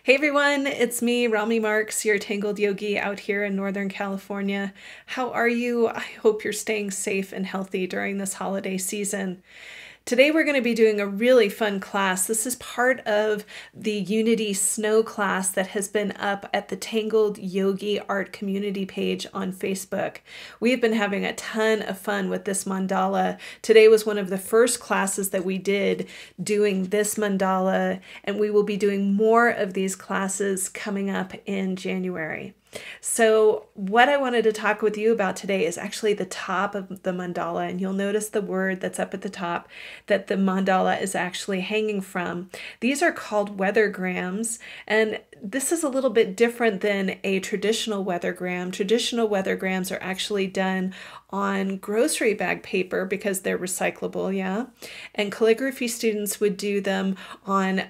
Hey everyone, it's me, Rami Marks, your Tangled Yogi out here in Northern California. How are you? I hope you're staying safe and healthy during this holiday season. Today we're going to be doing a really fun class. This is part of the Unity Snow class that has been up at the Tangled Yogi Art Community page on Facebook. We've been having a ton of fun with this mandala. Today was one of the first classes that we did doing this mandala, and we will be doing more of these classes coming up in January. So what I wanted to talk with you about today is actually the top of the mandala, and you'll notice the word that's up at the top that the mandala is actually hanging from. These are called weathergrams, and this is a little bit different than a traditional weathergram. Traditional weathergrams are actually done on grocery bag paper because they're recyclable, yeah? And calligraphy students would do them on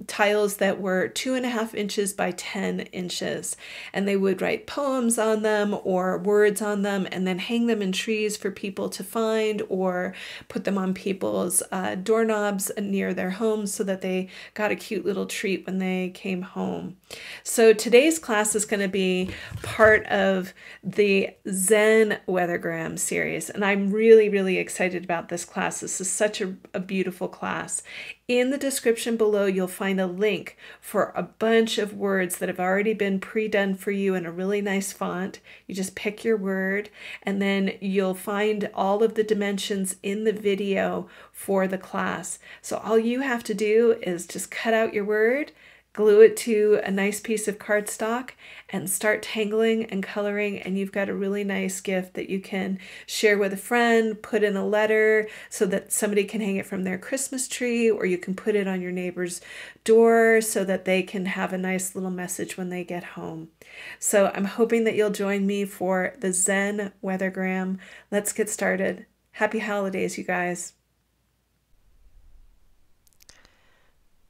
tiles that were 2.5 inches by 10 inches. And they would write poems on them or words on them and then hang them in trees for people to find or put them on people's doorknobs near their homes so that they got a cute little treat when they came home. So today's class is going to be part of the Zen Weathergram series, and I'm really excited about this class. This is such a beautiful class. In the description below, you'll find a link for a bunch of words that have already been pre-done for you in a really nice font. You just pick your word, and then you'll find all of the dimensions in the video for the class. So all you have to do is just cut out your word, glue it to a nice piece of cardstock, and start tangling and coloring, and you've got a really nice gift that you can share with a friend, put in a letter so that somebody can hang it from their Christmas tree, or you can put it on your neighbor's door so that they can have a nice little message when they get home. So I'm hoping that you'll join me for the Zen Weathergram. Let's get started. Happy holidays, you guys.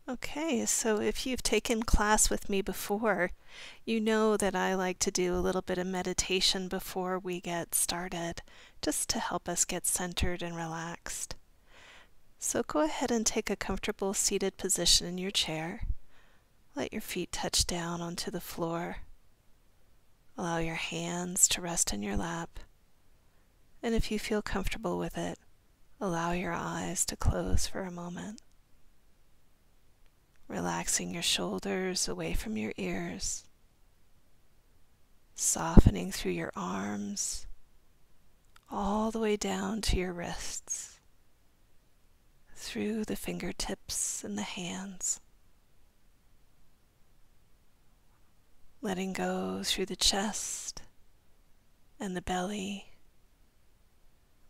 Okay, so if you've taken class with me before, you know that I like to do a little bit of meditation before we get started, just to help us get centered and relaxed. So go ahead and take a comfortable seated position in your chair. Let your feet touch down onto the floor. Allow your hands to rest in your lap. And if you feel comfortable with it, allow your eyes to close for a moment. Relaxing your shoulders away from your ears, softening through your arms, all the way down to your wrists, through the fingertips and the hands, letting go through the chest and the belly,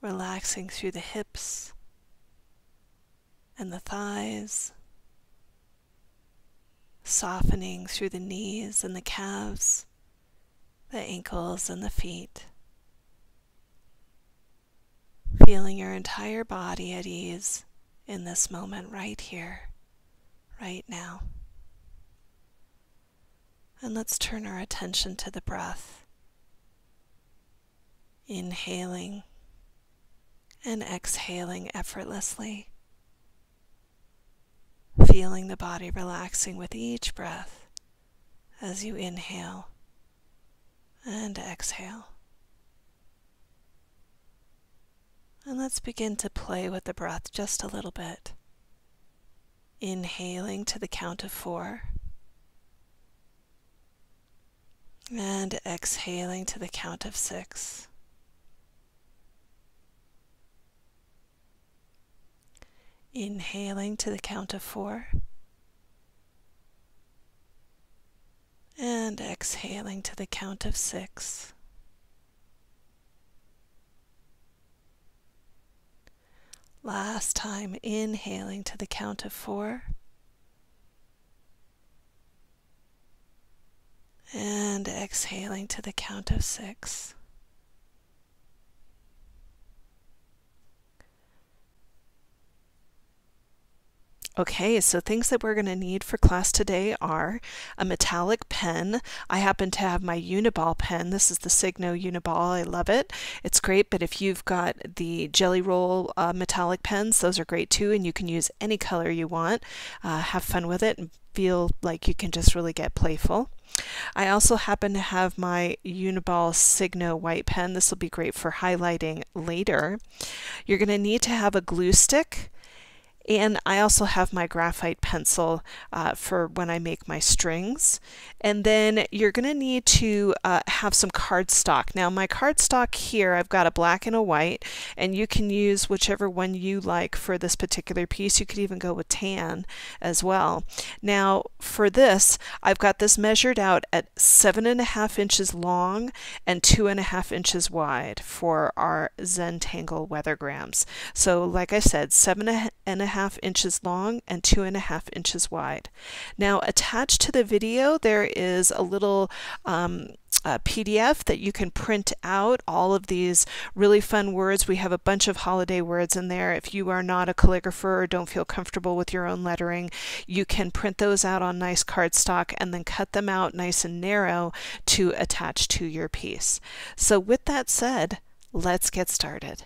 relaxing through the hips and the thighs, softening through the knees and the calves, the ankles and the feet. Feeling your entire body at ease in this moment right here, right now. And let's turn our attention to the breath. Inhaling and exhaling effortlessly. Feeling the body relaxing with each breath as you inhale and exhale. And let's begin to play with the breath just a little bit. Inhaling to the count of 4 and exhaling to the count of 6. Inhaling to the count of 4 and exhaling to the count of 6. Last time, inhaling to the count of 4 and exhaling to the count of 6. Okay, so things that we're going to need for class today are a metallic pen. I happen to have my Uniball pen. This is the Signo Uniball. I love it. It's great, but if you've got the Jelly Roll metallic pens, those are great too, and you can use any color you want. Have fun with it and feel like you can just really get playful. I also happen to have my Uniball Signo white pen. This will be great for highlighting later. You're going to need to have a glue stick. And I also have my graphite pencil for when I make my strings. And then you're going to need to have some cardstock. Now my cardstock here, I've got a black and a white, and you can use whichever one you like for this particular piece. You could even go with tan as well. Now for this, I've got this measured out at 7.5 inches long and 2.5 inches wide for our Zentangle weathergrams. So like I said, 7.5 inches long and 2.5 inches wide. Now attached to the video there is a little PDF that you can print out all of these really fun words. We have a bunch of holiday words in there. If you are not a calligrapher or don't feel comfortable with your own lettering, you can print those out on nice cardstock and then cut them out nice and narrow to attach to your piece. So with that said, let's get started.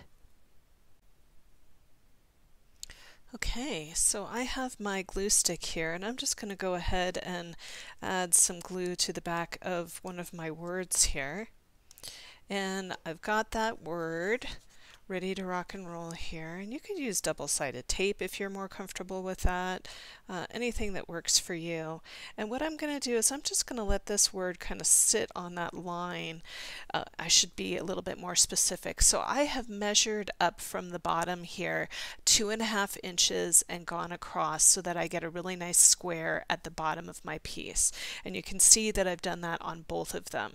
Okay, so I have my glue stick here, and I'm just going to go ahead and add some glue to the back of one of my words here. And I've got that word ready to rock and roll here, and you could use double-sided tape if you're more comfortable with that, anything that works for you. And what I'm going to do is I'm just going to let this word kind of sit on that line. I should be a little bit more specific. So I have measured up from the bottom here 2.5 inches and gone across so that I get a really nice square at the bottom of my piece. And you can see that I've done that on both of them.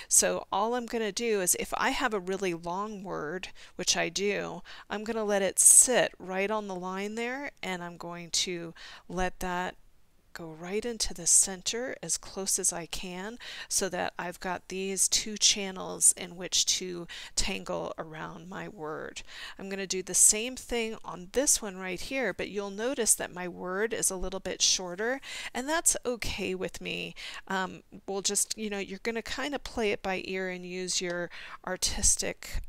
So all I'm going to do is if I have a really long word, which I do, I'm going to let it sit right on the line there, and I'm going to let that go right into the center as close as I can so that I've got these two channels in which to tangle around my word. I'm going to do the same thing on this one right here, but you'll notice that my word is a little bit shorter, and that's okay with me. We'll just, you're going to kind of play it by ear and use your artistic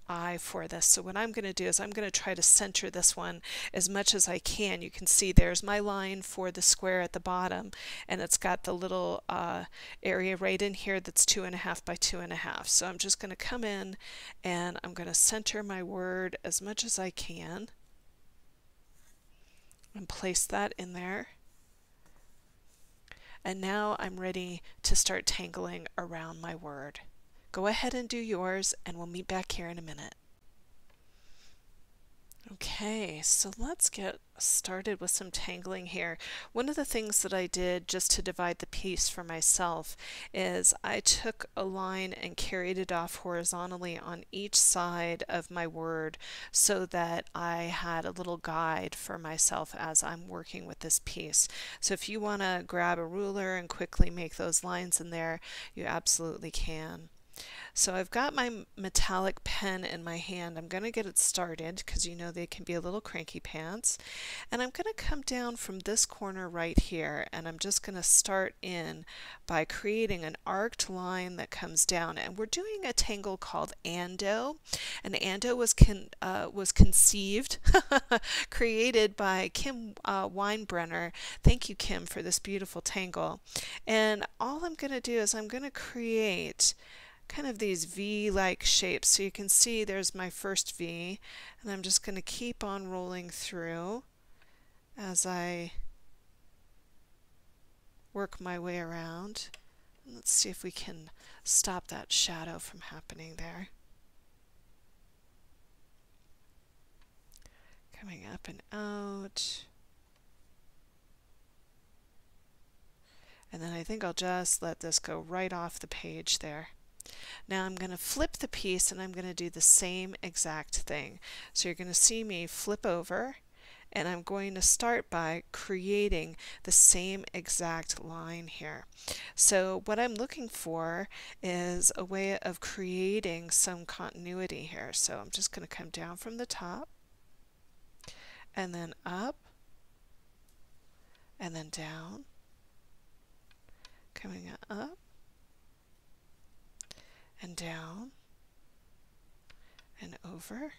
eye for this. So what I'm going to do is I'm going to try to center this one as much as I can. You can see there's my line for the square at the bottom, and it's got the little area right in here that's 2.5 by 2.5. So I'm just going to come in and I'm going to center my word as much as I can and place that in there. And now I'm ready to start tangling around my word. Go ahead and do yours, and we'll meet back here in a minute. Okay, so let's get started with some tangling here. One of the things that I did just to divide the piece for myself is I took a line and carried it off horizontally on each side of my word so that I had a little guide for myself as I'm working with this piece. So if you want to grab a ruler and quickly make those lines in there, you absolutely can. So I've got my metallic pen in my hand. I'm going to get it started because you know they can be a little cranky pants. And I'm going to come down from this corner right here, and I'm just going to start in by creating an arced line that comes down. And we're doing a tangle called Ando. And Ando was conceived, created by Kim Weinbrenner. Thank you, Kim, for this beautiful tangle. And all I'm going to do is I'm going to create kind of these V-like shapes. So you can see there's my first V, and I'm just going to keep on rolling through as I work my way around. Let's see if we can stop that shadow from happening there. Coming up and out. And then I think I'll just let this go right off the page there. Now I'm going to flip the piece and I'm going to do the same exact thing. So you're going to see me flip over, and I'm going to start by creating the same exact line here. So what I'm looking for is a way of creating some continuity here. So I'm just going to come down from the top and then up and then down, coming up and down and over,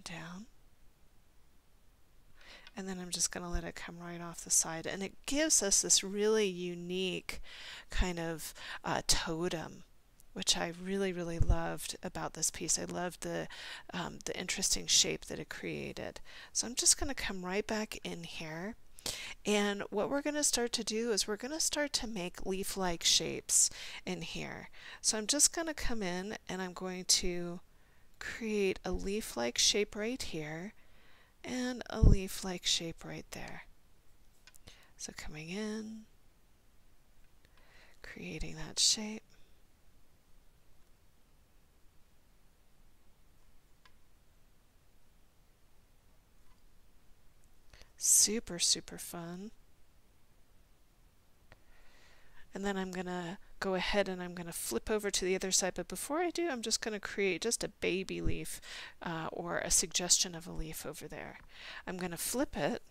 down, and then I'm just going to let it come right off the side, and it gives us this really unique kind of totem, which I really loved about this piece. I loved the interesting shape that it created. So I'm just going to come right back in here, and what we're going to start to do is we're going to start to make leaf-like shapes in here. So I'm just going to come in and I'm going to create a leaf-like shape right here and a leaf-like shape right there. So coming in, creating that shape, super fun. And then I'm going to go ahead and I'm going to flip over to the other side, but before I do, I'm just going to create just a baby leaf or a suggestion of a leaf over there. I'm going to flip it,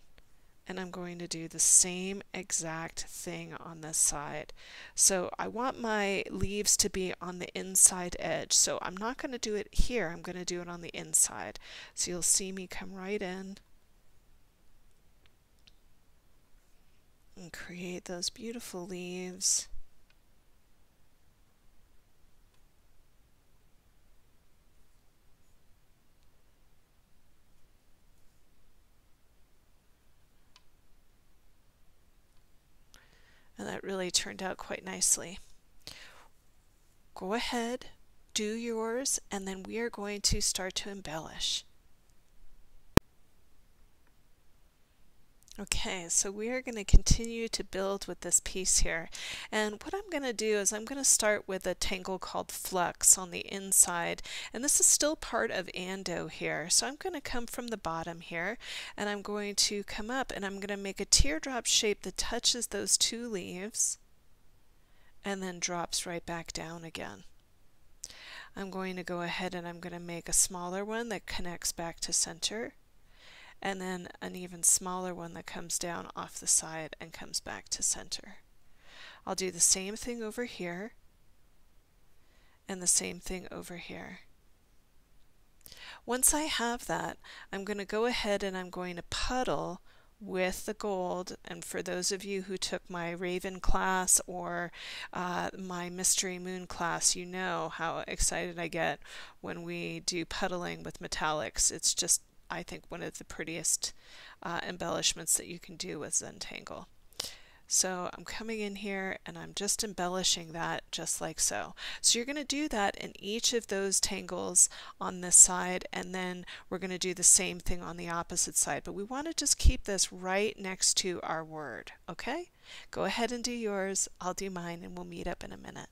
and I'm going to do the same exact thing on this side. So I want my leaves to be on the inside edge, so I'm not going to do it here, I'm going to do it on the inside. So you'll see me come right in and create those beautiful leaves. And that really turned out quite nicely. Go ahead, do yours, and then we are going to start to embellish. Okay, so we are going to continue to build with this piece here, and what I'm going to do is I'm going to start with a tangle called Flux on the inside, and this is still part of Ando here. So I'm going to come from the bottom here, and I'm going to come up and I'm going to make a teardrop shape that touches those two leaves and then drops right back down again. I'm going to go ahead and I'm going to make a smaller one that connects back to center, and then an even smaller one that comes down off the side and comes back to center. I'll do the same thing over here and the same thing over here. Once I have that, I'm going to go ahead and I'm going to puddle with the gold, and for those of you who took my Raven class or my Mystery Moon class, you know how excited I get when we do puddling with metallics. It's just, I think, one of the prettiest embellishments that you can do with Zentangle. So I'm coming in here and I'm just embellishing that just like so. So you're going to do that in each of those tangles on this side, and then we're going to do the same thing on the opposite side. But we want to just keep this right next to our word, okay? Go ahead and do yours, I'll do mine, and we'll meet up in a minute.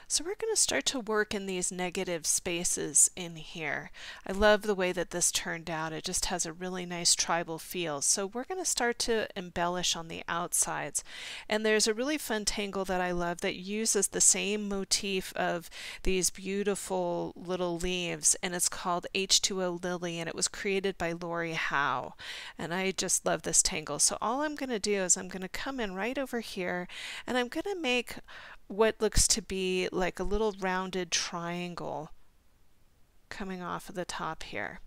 So we're going to start to work in these negative spaces in here. I love the way that this turned out. It just has a really nice tribal feel. So we're going to start to embellish on the outsides. And there's a really fun tangle that I love that uses the same motif of these beautiful little leaves, and it's called H2O Lily, and it was created by Lori Howe. And I just love this tangle. So all I'm going to do is I'm going to come in right over here, and I'm going to make what looks to be like a little rounded triangle coming off of the top here.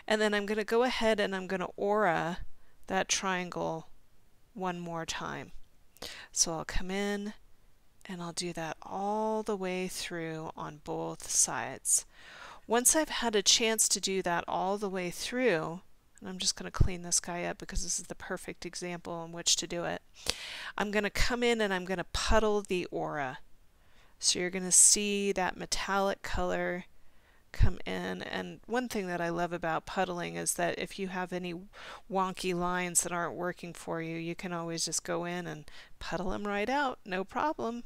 And then I'm going to go ahead and I'm going to aura that triangle one more time. So I'll come in and I'll do that all the way through on both sides. Once I've had a chance to do that all the way through, and I'm just going to clean this guy up because this is the perfect example in which to do it, I'm going to come in and I'm going to puddle the aura. So you're going to see that metallic color come in, and one thing that I love about puddling is that if you have any wonky lines that aren't working for you, you can always just go in and puddle them right out, no problem.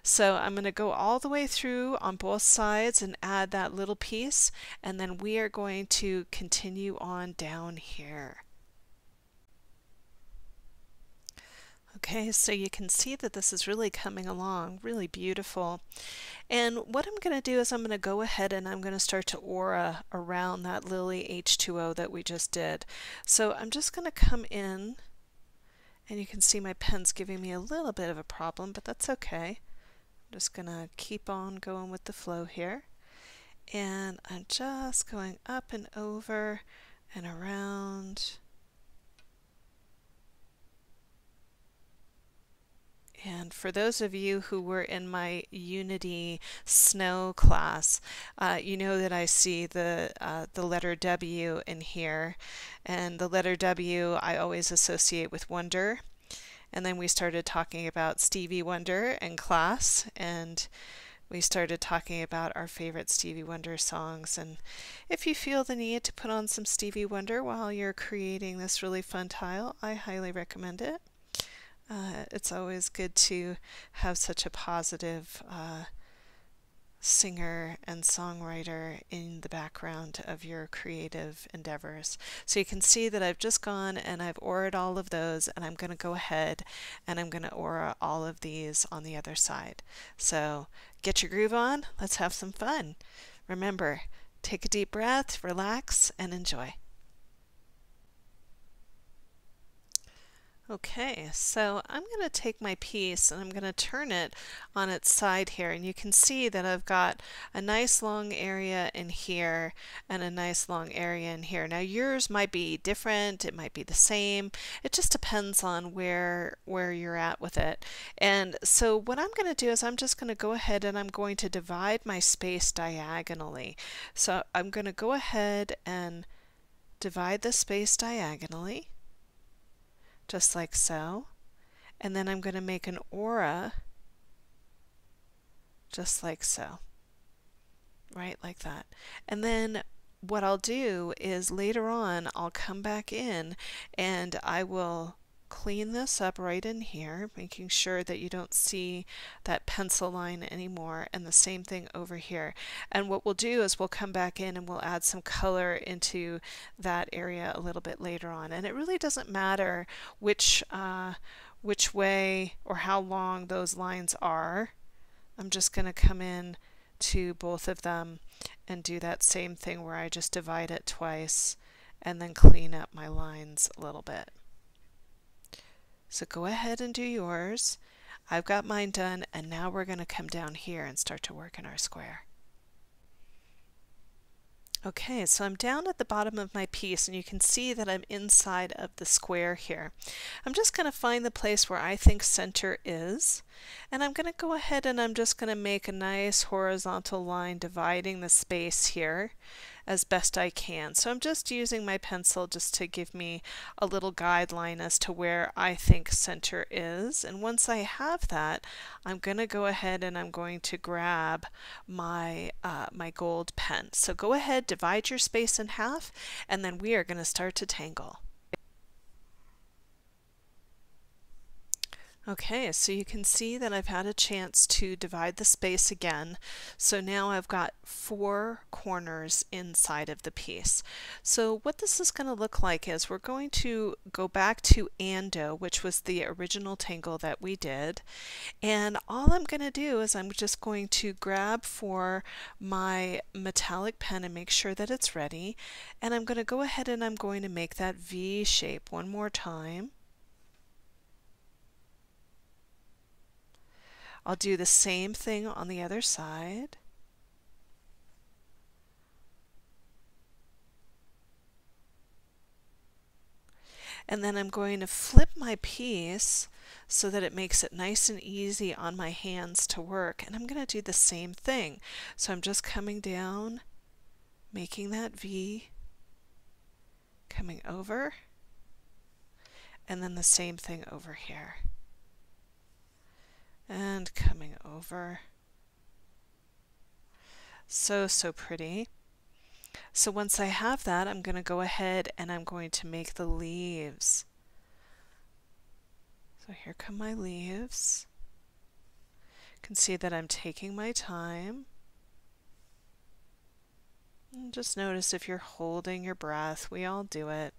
So I'm going to go all the way through on both sides and add that little piece, and then we are going to continue on down here. Okay, so you can see that this is really coming along, really beautiful. And what I'm going to do is I'm going to go ahead and I'm going to start to aura around that lily H2O that we just did. So I'm just going to come in, and you can see my pen's giving me a little bit of a problem, but that's okay. I'm just going to keep on going with the flow here. And I'm just going up and over and around. And for those of you who were in my Unity Snow class, you know that I see the letter W in here. And the letter W I always associate with wonder. And then we started talking about Stevie Wonder in class, and we started talking about our favorite Stevie Wonder songs. And if you feel the need to put on some Stevie Wonder while you're creating this really fun tile, I highly recommend it. It's always good to have such a positive singer and songwriter in the background of your creative endeavors. So you can see that I've just gone and I've auraed all of those, and I'm going to go ahead and I'm going to aura all of these on the other side. So get your groove on, let's have some fun. Remember, take a deep breath, relax, and enjoy. Okay, so I'm going to take my piece and I'm going to turn it on its side here, and you can see that I've got a nice long area in here and a nice long area in here. Now yours might be different, it might be the same, it just depends on where you're at with it. And so what I'm going to do is I'm just going to go ahead and I'm going to divide my space diagonally. So I'm going to go ahead and divide the space diagonally, just like so, and then I'm going to make an aura just like so, right, like that. And then what I'll do is later on I'll come back in and I will clean this up right in here, making sure that you don't see that pencil line anymore, and the same thing over here. And what we'll do is we'll come back in and we'll add some color into that area a little bit later on. And it really doesn't matter which way or how long those lines are. I'm just going to come in to both of them and do that same thing where I just divide it twice and then clean up my lines a little bit. So go ahead and do yours. I've got mine done, and now we're going to come down here and start to work in our square. Okay, so I'm down at the bottom of my piece, and you can see that I'm inside of the square here. I'm just going to find the place where I think center is, and I'm going to go ahead and I'm just going to make a nice horizontal line dividing the space here as best I can. So I'm just using my pencil just to give me a little guideline as to where I think center is. And once I have that, I'm going to go ahead and I'm going to grab my my gold pen. So go ahead, divide your space in half, and then we are going to start to tangle. Okay, so you can see that I've had a chance to divide the space again. So now I've got 4 corners inside of the piece. So what this is going to look like is we're going to go back to Ando, which was the original tangle that we did. And all I'm going to do is I'm just going to grab for my metallic pen and make sure that it's ready. And I'm going to go ahead and I'm going to make that V shape one more time. I'll do the same thing on the other side. And then I'm going to flip my piece so that it makes it nice and easy on my hands to work. And I'm going to do the same thing. So I'm just coming down, making that V, coming over, and then the same thing over here. And coming over. So pretty. So once I have that, I'm going to go ahead and I'm going to make the leaves. So here come my leaves. You can see that I'm taking my time. And just notice if you're holding your breath. We all do it.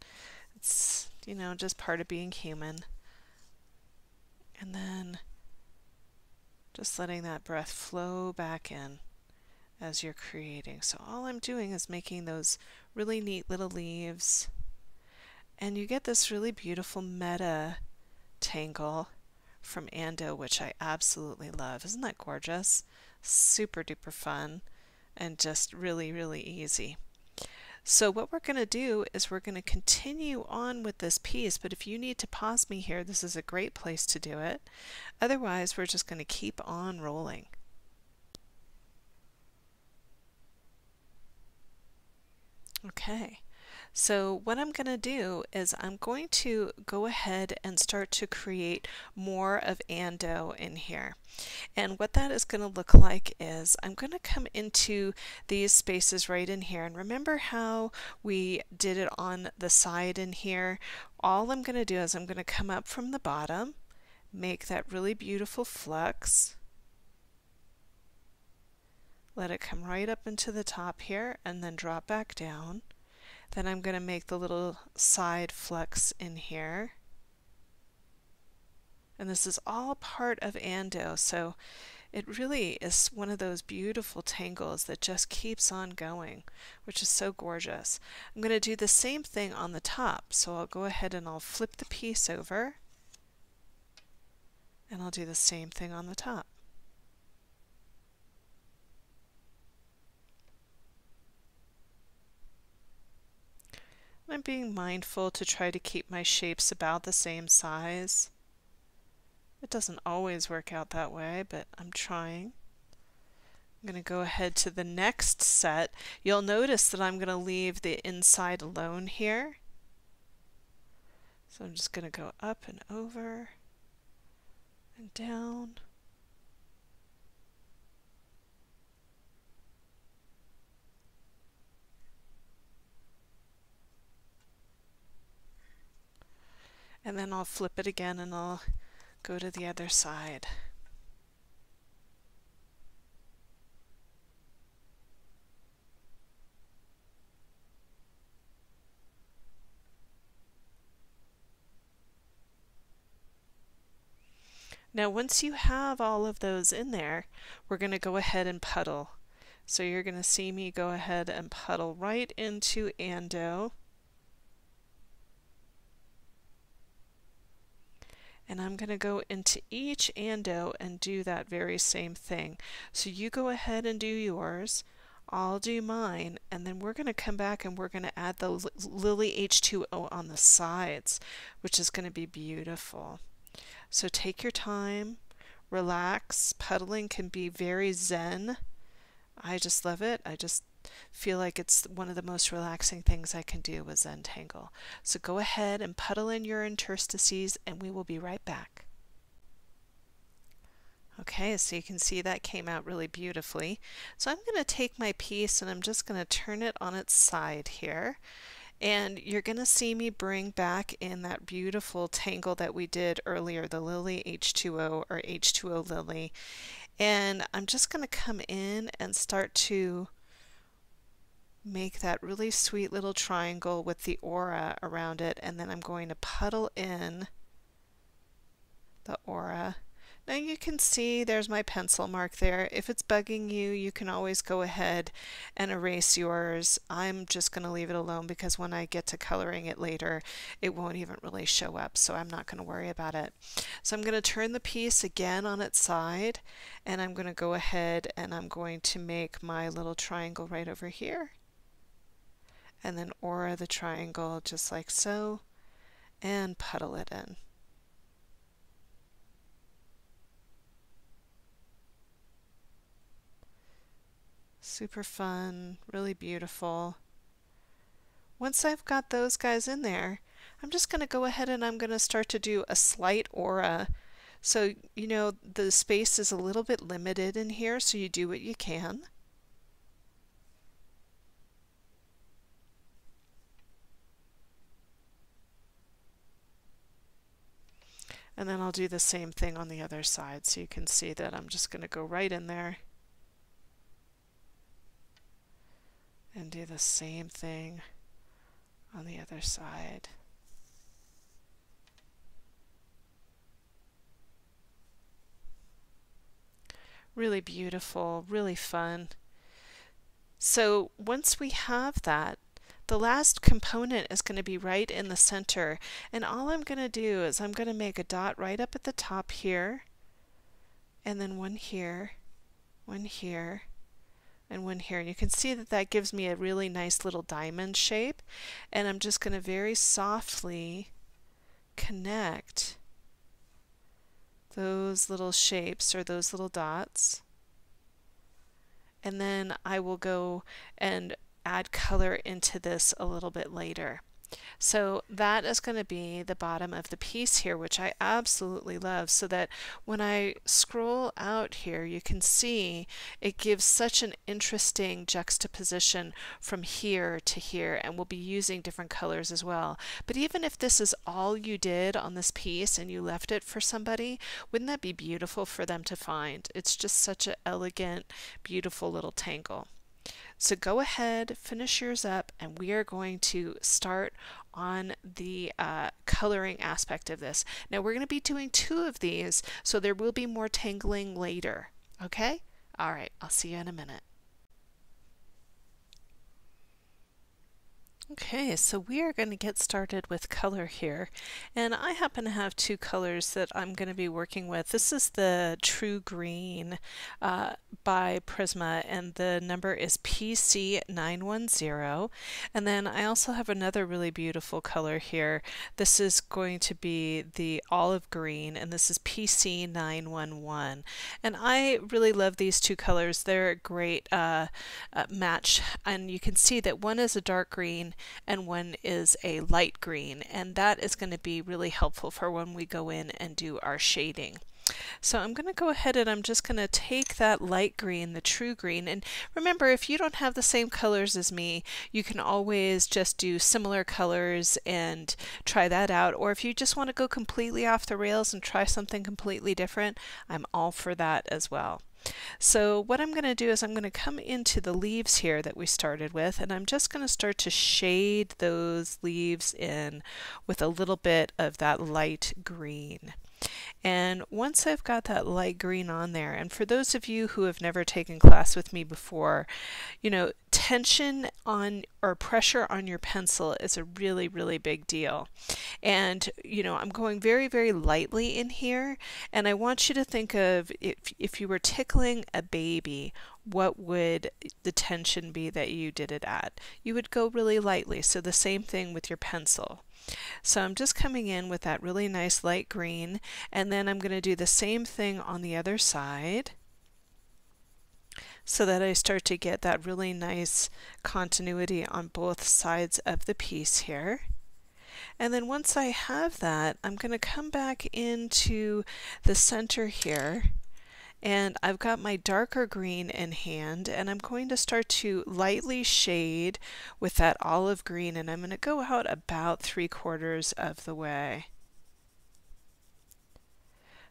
It's, you know, just part of being human. And then just letting that breath flow back in as you're creating. So all I'm doing is making those really neat little leaves, and you get this really beautiful meta tangle from Ando, which I absolutely love. Isn't that gorgeous? Super duper fun and just really, really easy. So what we're going to do is we're going to continue on with this piece, but if you need to pause me here, this is a great place to do it. Otherwise, we're just going to keep on rolling. Okay, so what I'm going to do is I'm going to go ahead and start to create more of Ando in here. And what that is going to look like is I'm going to come into these spaces right in here. And remember how we did it on the side in here? All I'm going to do is I'm going to come up from the bottom, make that really beautiful flux, let it come right up into the top here, and then drop back down. Then I'm going to make the little side flux in here. And this is all part of Ando, so it really is one of those beautiful tangles that just keeps on going, which is so gorgeous. I'm going to do the same thing on the top, so I'll go ahead and I'll flip the piece over, and I'll do the same thing on the top. I'm being mindful to try to keep my shapes about the same size. It doesn't always work out that way, but I'm trying. I'm going to go ahead to the next set. You'll notice that I'm going to leave the inside alone here. So I'm just going to go up and over and down. And then I'll flip it again and I'll go to the other side. Now once you have all of those in there, we're going to go ahead and puddle. So you're going to see me go ahead and puddle right into Ando. And I'm going to go into each Ando and do that very same thing. So you go ahead and do yours, I'll do mine, and then we're going to come back and we're going to add the Lily H2O on the sides, which is going to be beautiful. So take your time, relax. Puddling can be very zen. I just love it. I just feel like it's one of the most relaxing things I can do with Zentangle. So go ahead and puddle in your interstices and we will be right back. Okay, so you can see that came out really beautifully. So I'm going to take my piece and I'm just going to turn it on its side here. And you're going to see me bring back in that beautiful tangle that we did earlier, the Lily H2O or H2O Lily. And I'm just going to come in and start to make that really sweet little triangle with the aura around it, and then I'm going to puddle in the aura. Now you can see there's my pencil mark there. If it's bugging you, you can always go ahead and erase yours. I'm just going to leave it alone because when I get to coloring it later, it won't even really show up, so I'm not going to worry about it. So I'm going to turn the piece again on its side, and I'm going to go ahead and I'm going to make my little triangle right over here. And then aura the triangle just like so, and puddle it in. Super fun, really beautiful. Once I've got those guys in there, I'm just going to go ahead and I'm going to start to do a slight aura. So, you know, the space is a little bit limited in here, so you do what you can. And then I'll do the same thing on the other side, so you can see that I'm just going to go right in there and do the same thing on the other side. Really beautiful, really fun. So once we have that, the last component is going to be right in the center. And all I'm going to do is I'm going to make a dot right up at the top here, and then one here, one here, and one here. And you can see that that gives me a really nice little diamond shape. And I'm just going to very softly connect those little shapes or those little dots. And then I will go and add color into this a little bit later. So that is going to be the bottom of the piece here, which I absolutely love, so that when I scroll out here, you can see it gives such an interesting juxtaposition from here to here, and we'll be using different colors as well. But even if this is all you did on this piece and you left it for somebody, wouldn't that be beautiful for them to find? It's just such an elegant, beautiful little tangle. So go ahead, finish yours up, and we are going to start on the coloring aspect of this. Now we're going to be doing 2 of these, so there will be more tangling later. Okay? All right, I'll see you in a minute. Okay, so we are going to get started with color here, and I happen to have 2 colors that I'm going to be working with. This is the True Green by Prisma, and the number is PC910, and then I also have another really beautiful color here. This is going to be the Olive Green, and this is PC911, and I really love these 2 colors. They're a great match, and you can see that one is a dark green and one is a light green, and that is going to be really helpful for when we go in and do our shading. So I'm going to go ahead and I'm just going to take that light green, the True Green, and remember, if you don't have the same colors as me, you can always just do similar colors and try that out, or if you just want to go completely off the rails and try something completely different, I'm all for that as well. So what I'm going to do is I'm going to come into the leaves here that we started with, and I'm just going to start to shade those leaves in with a little bit of that light green. And once I've got that light green on there, and for those of you who have never taken class with me before, you know, tension on or pressure on your pencil is a really, really big deal. And, you know, I'm going very, very lightly in here, and I want you to think of if you were tickling a baby, what would the tension be that you did it at? You would go really lightly, so the same thing with your pencil. So I'm just coming in with that really nice light green, and then I'm going to do the same thing on the other side so that I start to get that really nice continuity on both sides of the piece here. And then once I have that, I'm going to come back into the center here, and I've got my darker green in hand, and I'm going to start to lightly shade with that olive green, and I'm going to go out about 3/4 of the way.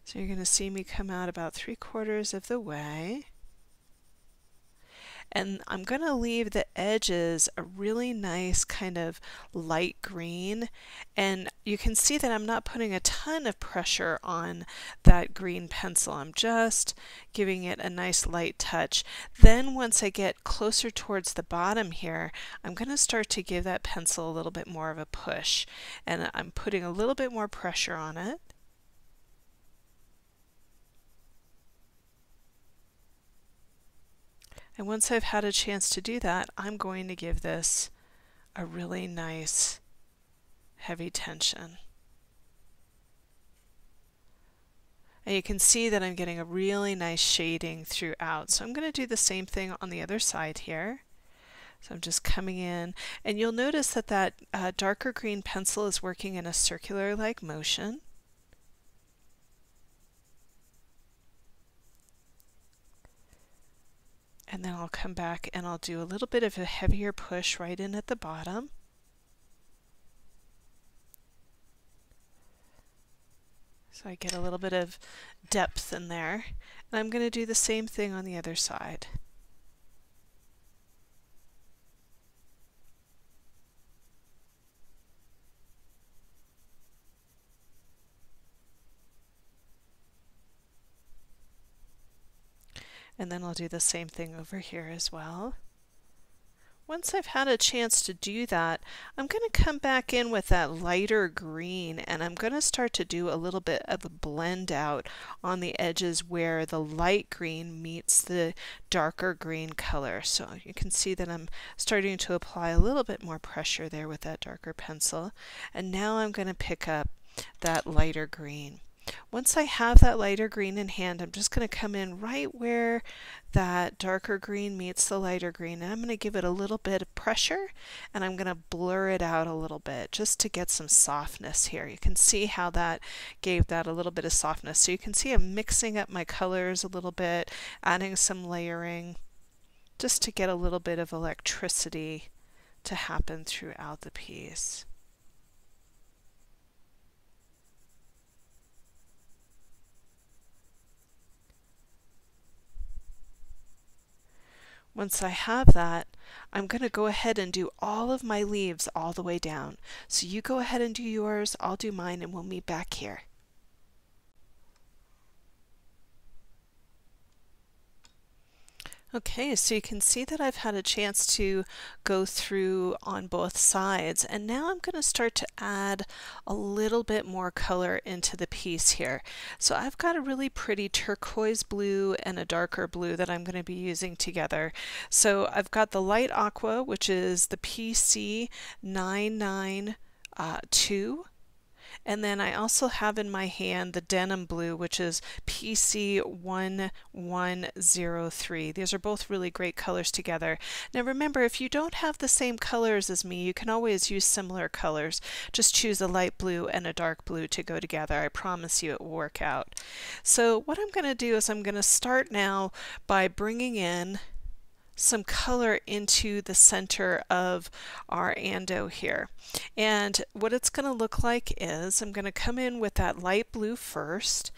So you're going to see me come out about 3/4 of the way. And I'm going to leave the edges a really nice kind of light green, and you can see that I'm not putting a ton of pressure on that green pencil. I'm just giving it a nice light touch. Then once I get closer towards the bottom here, I'm going to start to give that pencil a little bit more of a push, and I'm putting a little bit more pressure on it. And once I've had a chance to do that, I'm going to give this a really nice heavy tension. And you can see that I'm getting a really nice shading throughout. So I'm going to do the same thing on the other side here. So I'm just coming in, and you'll notice that that darker green pencil is working in a circular-like motion. And then I'll come back and I'll do a little bit of a heavier push right in at the bottom. So I get a little bit of depth in there. And I'm going to do the same thing on the other side. And then I'll do the same thing over here as well. Once I've had a chance to do that, I'm going to come back in with that lighter green and I'm going to start to do a little bit of a blend out on the edges where the light green meets the darker green color. So you can see that I'm starting to apply a little bit more pressure there with that darker pencil. And now I'm going to pick up that lighter green. Once I have that lighter green in hand, I'm just going to come in right where that darker green meets the lighter green, and I'm going to give it a little bit of pressure, and I'm going to blur it out a little bit just to get some softness here. You can see how that gave that a little bit of softness. So you can see I'm mixing up my colors a little bit, adding some layering, just to get a little bit of electricity to happen throughout the piece. Once I have that, I'm going to go ahead and do all of my leaves all the way down. So you go ahead and do yours, I'll do mine, and we'll meet back here. Okay, so you can see that I've had a chance to go through on both sides, and now I'm going to start to add a little bit more color into the piece here. So I've got a really pretty turquoise blue and a darker blue that I'm going to be using together. So I've got the light aqua, which is the PC 992. And then I also have in my hand the denim blue, which is PC 1103. These are both really great colors together. Now remember, if you don't have the same colors as me, you can always use similar colors. Just choose a light blue and a dark blue to go together. I promise you it will work out. So what I'm going to do is I'm going to start now by bringing in some color into the center of our Ando here. And what it's going to look like is I'm going to come in with that light blue first.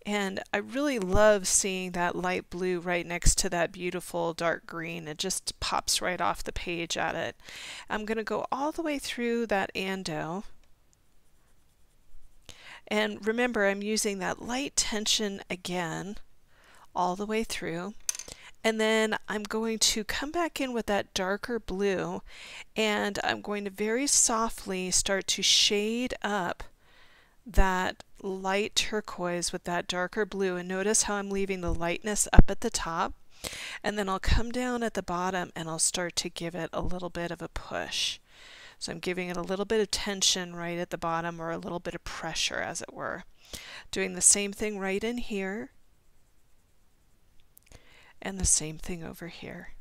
And I really love seeing that light blue right next to that beautiful dark green. It just pops right off the page at it. I'm going to go all the way through that Ando. And remember, I'm using that light tension again all the way through. And then I'm going to come back in with that darker blue, and I'm going to very softly start to shade up that light turquoise with that darker blue. And notice how I'm leaving the lightness up at the top. And then I'll come down at the bottom and I'll start to give it a little bit of a push. So I'm giving it a little bit of tension right at the bottom, or a little bit of pressure, as it were. Doing the same thing right in here. And the same thing over here.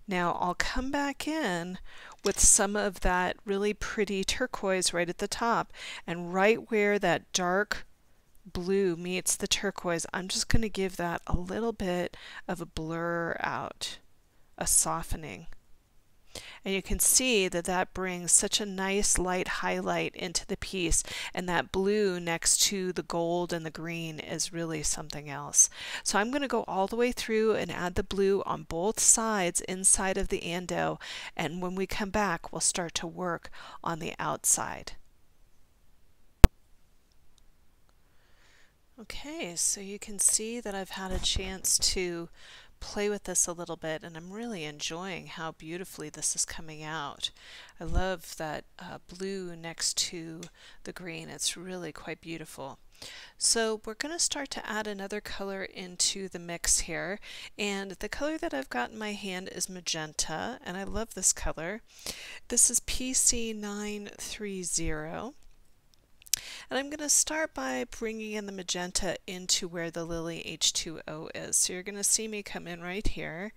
Now I'll come back in with some of that really pretty turquoise right at the top, and right where that dark blue meets the turquoise, I'm just going to give that a little bit of a blur out, a softening. And you can see that that brings such a nice light highlight into the piece, and that blue next to the gold and the green is really something else. So I'm going to go all the way through and add the blue on both sides inside of the Ando, and when we come back we'll start to work on the outside. Okay, so you can see that I've had a chance to play with this a little bit, and I'm really enjoying how beautifully this is coming out. I love that blue next to the green. It's really quite beautiful. So we're going to start to add another color into the mix here, and the color that I've got in my hand is magenta, and I love this color. This is PC 930. And I'm going to start by bringing in the magenta into where the Lily H2O is. So you're going to see me come in right here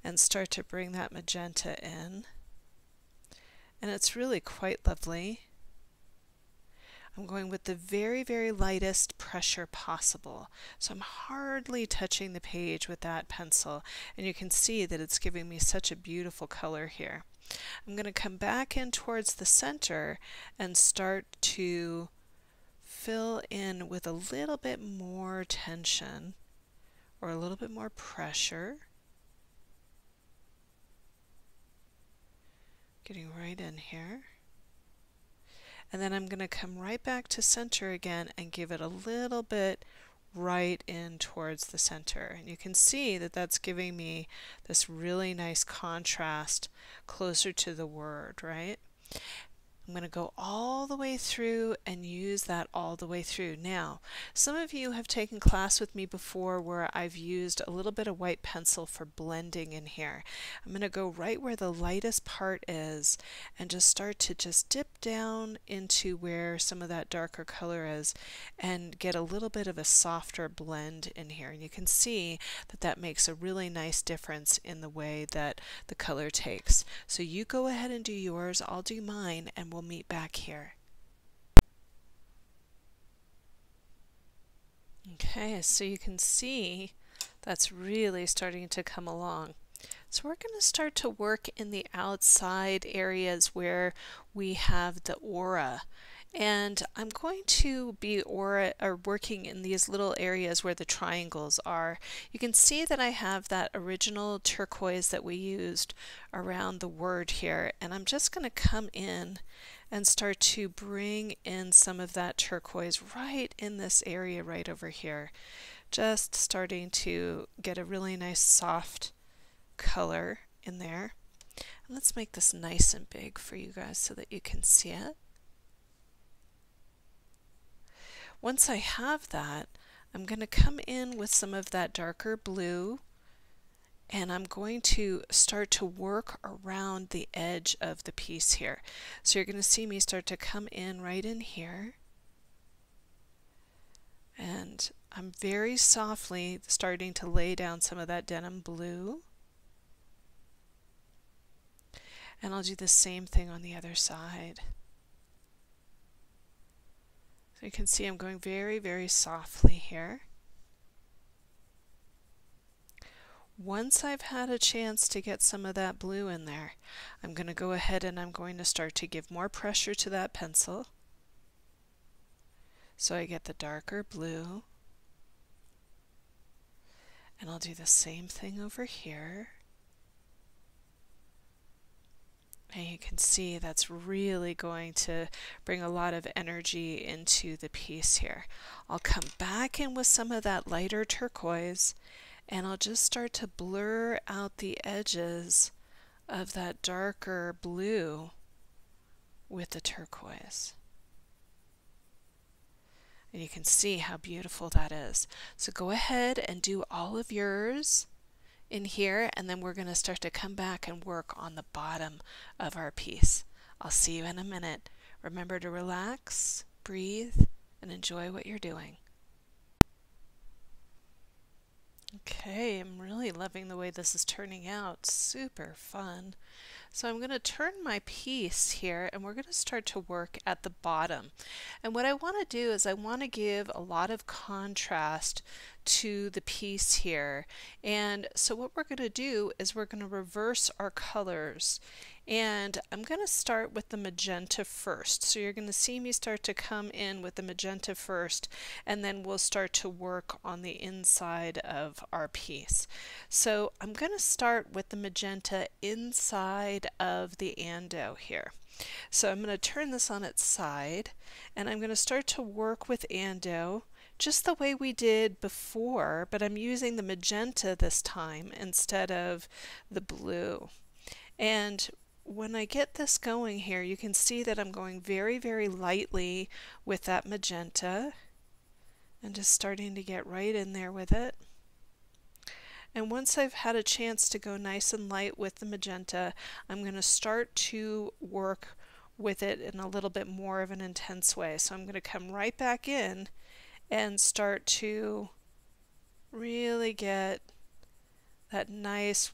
and start to bring that magenta in. And it's really quite lovely. I'm going with the very, very lightest pressure possible. So I'm hardly touching the page with that pencil. And you can see that it's giving me such a beautiful color here. I'm going to come back in towards the center and start to fill in with a little bit more tension, or a little bit more pressure. Getting right in here. And then I'm going to come right back to center again and give it a little bit right in towards the center. And you can see that that's giving me this really nice contrast closer to the word, right? I'm going to go all the way through and use that all the way through. Now, some of you have taken class with me before where I've used a little bit of white pencil for blending in here. I'm going to go right where the lightest part is and just start to just dip down into where some of that darker color is and get a little bit of a softer blend in here. And you can see that that makes a really nice difference in the way that the color takes. So you go ahead and do yours, I'll do mine, and we'll meet back here. Okay, so you can see that's really starting to come along. So we're going to start to work in the outside areas where we have the aura. And I'm going to be working in these little areas where the triangles are. You can see that I have that original turquoise that we used around the word here, and I'm just going to come in and start to bring in some of that turquoise right in this area right over here. Just starting to get a really nice soft color in there. And let's make this nice and big for you guys so that you can see it. Once I have that, I'm going to come in with some of that darker blue, and I'm going to start to work around the edge of the piece here. So you're going to see me start to come in right in here, and I'm very softly starting to lay down some of that denim blue, and I'll do the same thing on the other side. So you can see I'm going very, very softly here. Once I've had a chance to get some of that blue in there, I'm going to go ahead and I'm going to start to give more pressure to that pencil. So I get the darker blue. And I'll do the same thing over here. And you can see that's really going to bring a lot of energy into the piece here. I'll come back in with some of that lighter turquoise, and I'll just start to blur out the edges of that darker blue with the turquoise. And you can see how beautiful that is. So go ahead and do all of yours in here, and then we're going to start to come back and work on the bottom of our piece. I'll see you in a minute. Remember to relax, breathe, and enjoy what you're doing. Okay, I'm really loving the way this is turning out. Super fun. So I'm going to turn my piece here, and we're going to start to work at the bottom. And what I want to do is I want to give a lot of contrast to the piece here. And so what we're going to do is we're going to reverse our colors. And I'm going to start with the magenta first. So you're going to see me start to come in with the magenta first, and then we'll start to work on the inside of our piece. So I'm going to start with the magenta inside of the Ando here. So I'm going to turn this on its side, and I'm going to start to work with Ando just the way we did before, but I'm using the magenta this time instead of the blue. And when I get this going here, you can see that I'm going very, very lightly with that magenta and just starting to get right in there with it. And once I've had a chance to go nice and light with the magenta, I'm going to start to work with it in a little bit more of an intense way. So I'm going to come right back in and start to really get that nice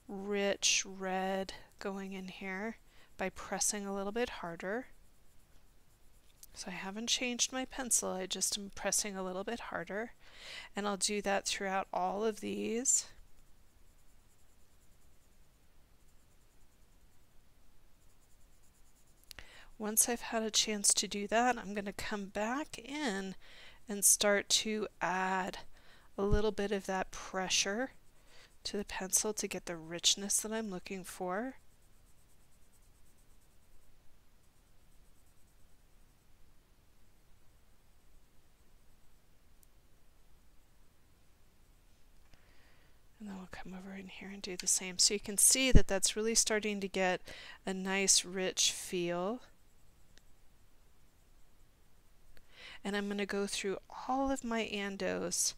rich red going in here by pressing a little bit harder. So I haven't changed my pencil, I just am pressing a little bit harder, and I'll do that throughout all of these. Once I've had a chance to do that, I'm going to come back in and start to add a little bit of that pressure to the pencil to get the richness that I'm looking for. come over in here and do the same. So you can see that that's really starting to get a nice rich feel. And I'm going to go through all of my Andos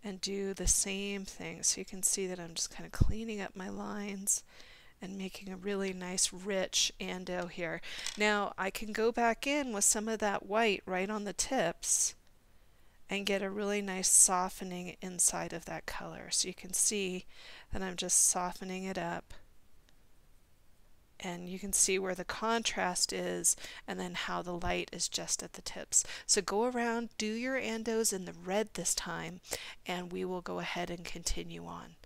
and do the same thing. So you can see that I'm just kind of cleaning up my lines and making a really nice rich Ando here. Now I can go back in with some of that white right on the tips and get a really nice softening inside of that color. So you can see that I'm just softening it up. And you can see where the contrast is and then how the light is just at the tips. So go around, do your Andos in the red this time, and we will go ahead and continue on.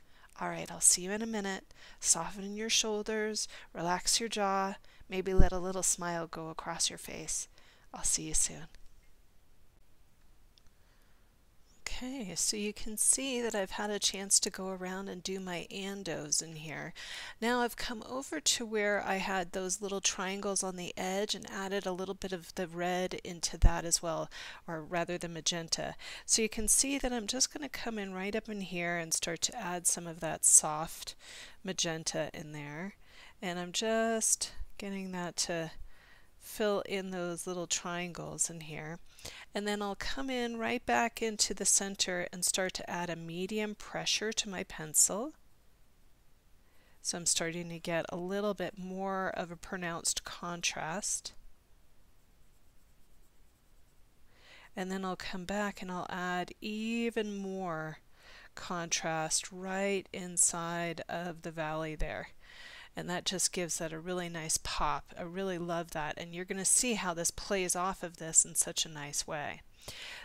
All right, I'll see you in a minute. Soften your shoulders, relax your jaw, maybe let a little smile go across your face. I'll see you soon. Okay, so you can see that I've had a chance to go around and do my Andos in here. Now I've come over to where I had those little triangles on the edge and added a little bit of the red into that as well, or rather the magenta. So you can see that I'm just going to come in right up in here and start to add some of that soft magenta in there. And I'm just getting that to fill in those little triangles in here. And then I'll come in right back into the center and start to add a medium pressure to my pencil. So I'm starting to get a little bit more of a pronounced contrast. And then I'll come back and I'll add even more contrast right inside of the valley there. And that just gives that a really nice pop. I really love that, and you're going to see how this plays off of this in such a nice way.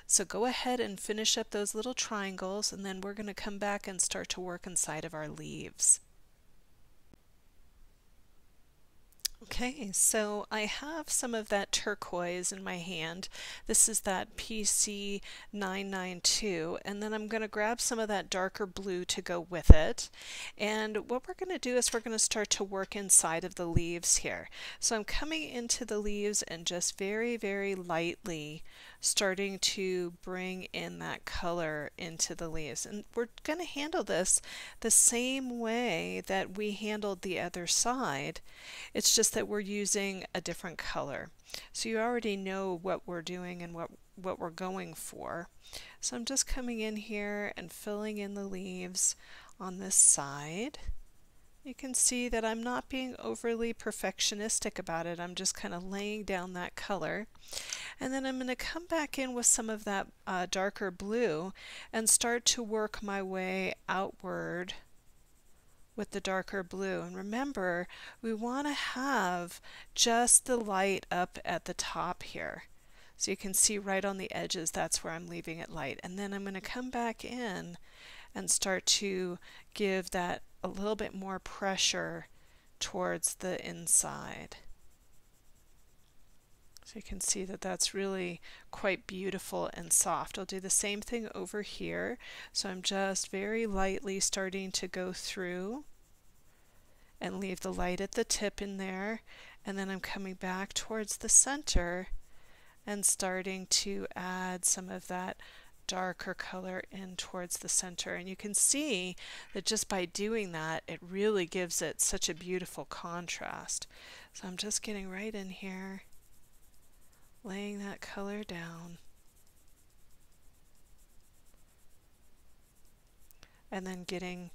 So go ahead and finish up those little triangles, and then we're going to come back and start to work inside of our leaves. Okay, so I have some of that turquoise in my hand. This is that PC 992, and then I'm going to grab some of that darker blue to go with it. And what we're going to do is we're going to start to work inside of the leaves here. So I'm coming into the leaves and just very, very lightly starting to bring in that color into the leaves. And we're going to handle this the same way that we handled the other side. It's just that we're using a different color. So you already know what we're doing and what we're going for. So I'm just coming in here and filling in the leaves on this side. You can see that I'm not being overly perfectionistic about it. I'm just kind of laying down that color. And then I'm going to come back in with some of that darker blue and start to work my way outward with the darker blue. And remember, we want to have just the light up at the top here. So you can see right on the edges, that's where I'm leaving it light. And then I'm going to come back in and start to give that a little bit more pressure towards the inside. So you can see that that's really quite beautiful and soft. I'll do the same thing over here. So I'm just very lightly starting to go through and leave the light at the tip in there. And then I'm coming back towards the center and starting to add some of that darker color in towards the center. And you can see that just by doing that, it really gives it such a beautiful contrast. So I'm just getting right in here, laying that color down, and then getting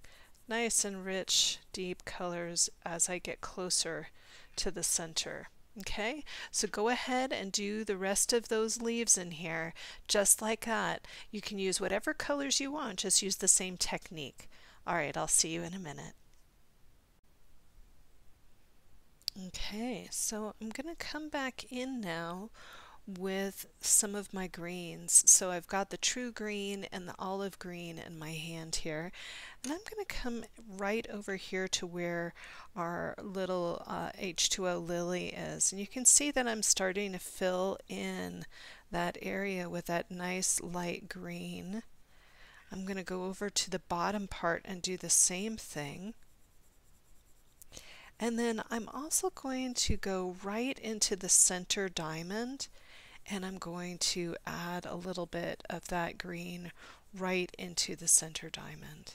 nice and rich, deep colors as I get closer to the center. Okay, so go ahead and do the rest of those leaves in here just like that. You can use whatever colors you want, just use the same technique. All right, I'll see you in a minute. Okay, so I'm going to come back in now with some of my greens. So I've got the true green and the olive green in my hand here, and I'm going to come right over here to where our little H2O Lily is, and you can see that I'm starting to fill in that area with that nice light green. I'm going to go over to the bottom part and do the same thing. And then I'm also going to go right into the center diamond, and I'm going to add a little bit of that green right into the center diamond.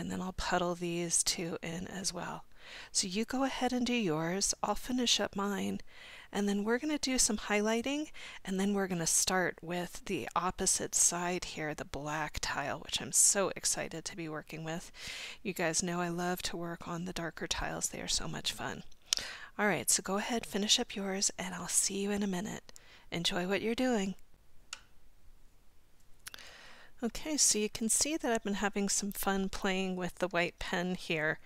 and then I'll puddle these two in as well. So you go ahead and do yours, I'll finish up mine, and then we're going to do some highlighting, and then we're going to start with the opposite side here, the black tile, which I'm so excited to be working with. You guys know I love to work on the darker tiles, they are so much fun. Alright, so go ahead, finish up yours, and I'll see you in a minute. Enjoy what you're doing. Okay, so you can see that I've been having some fun playing with the white pen here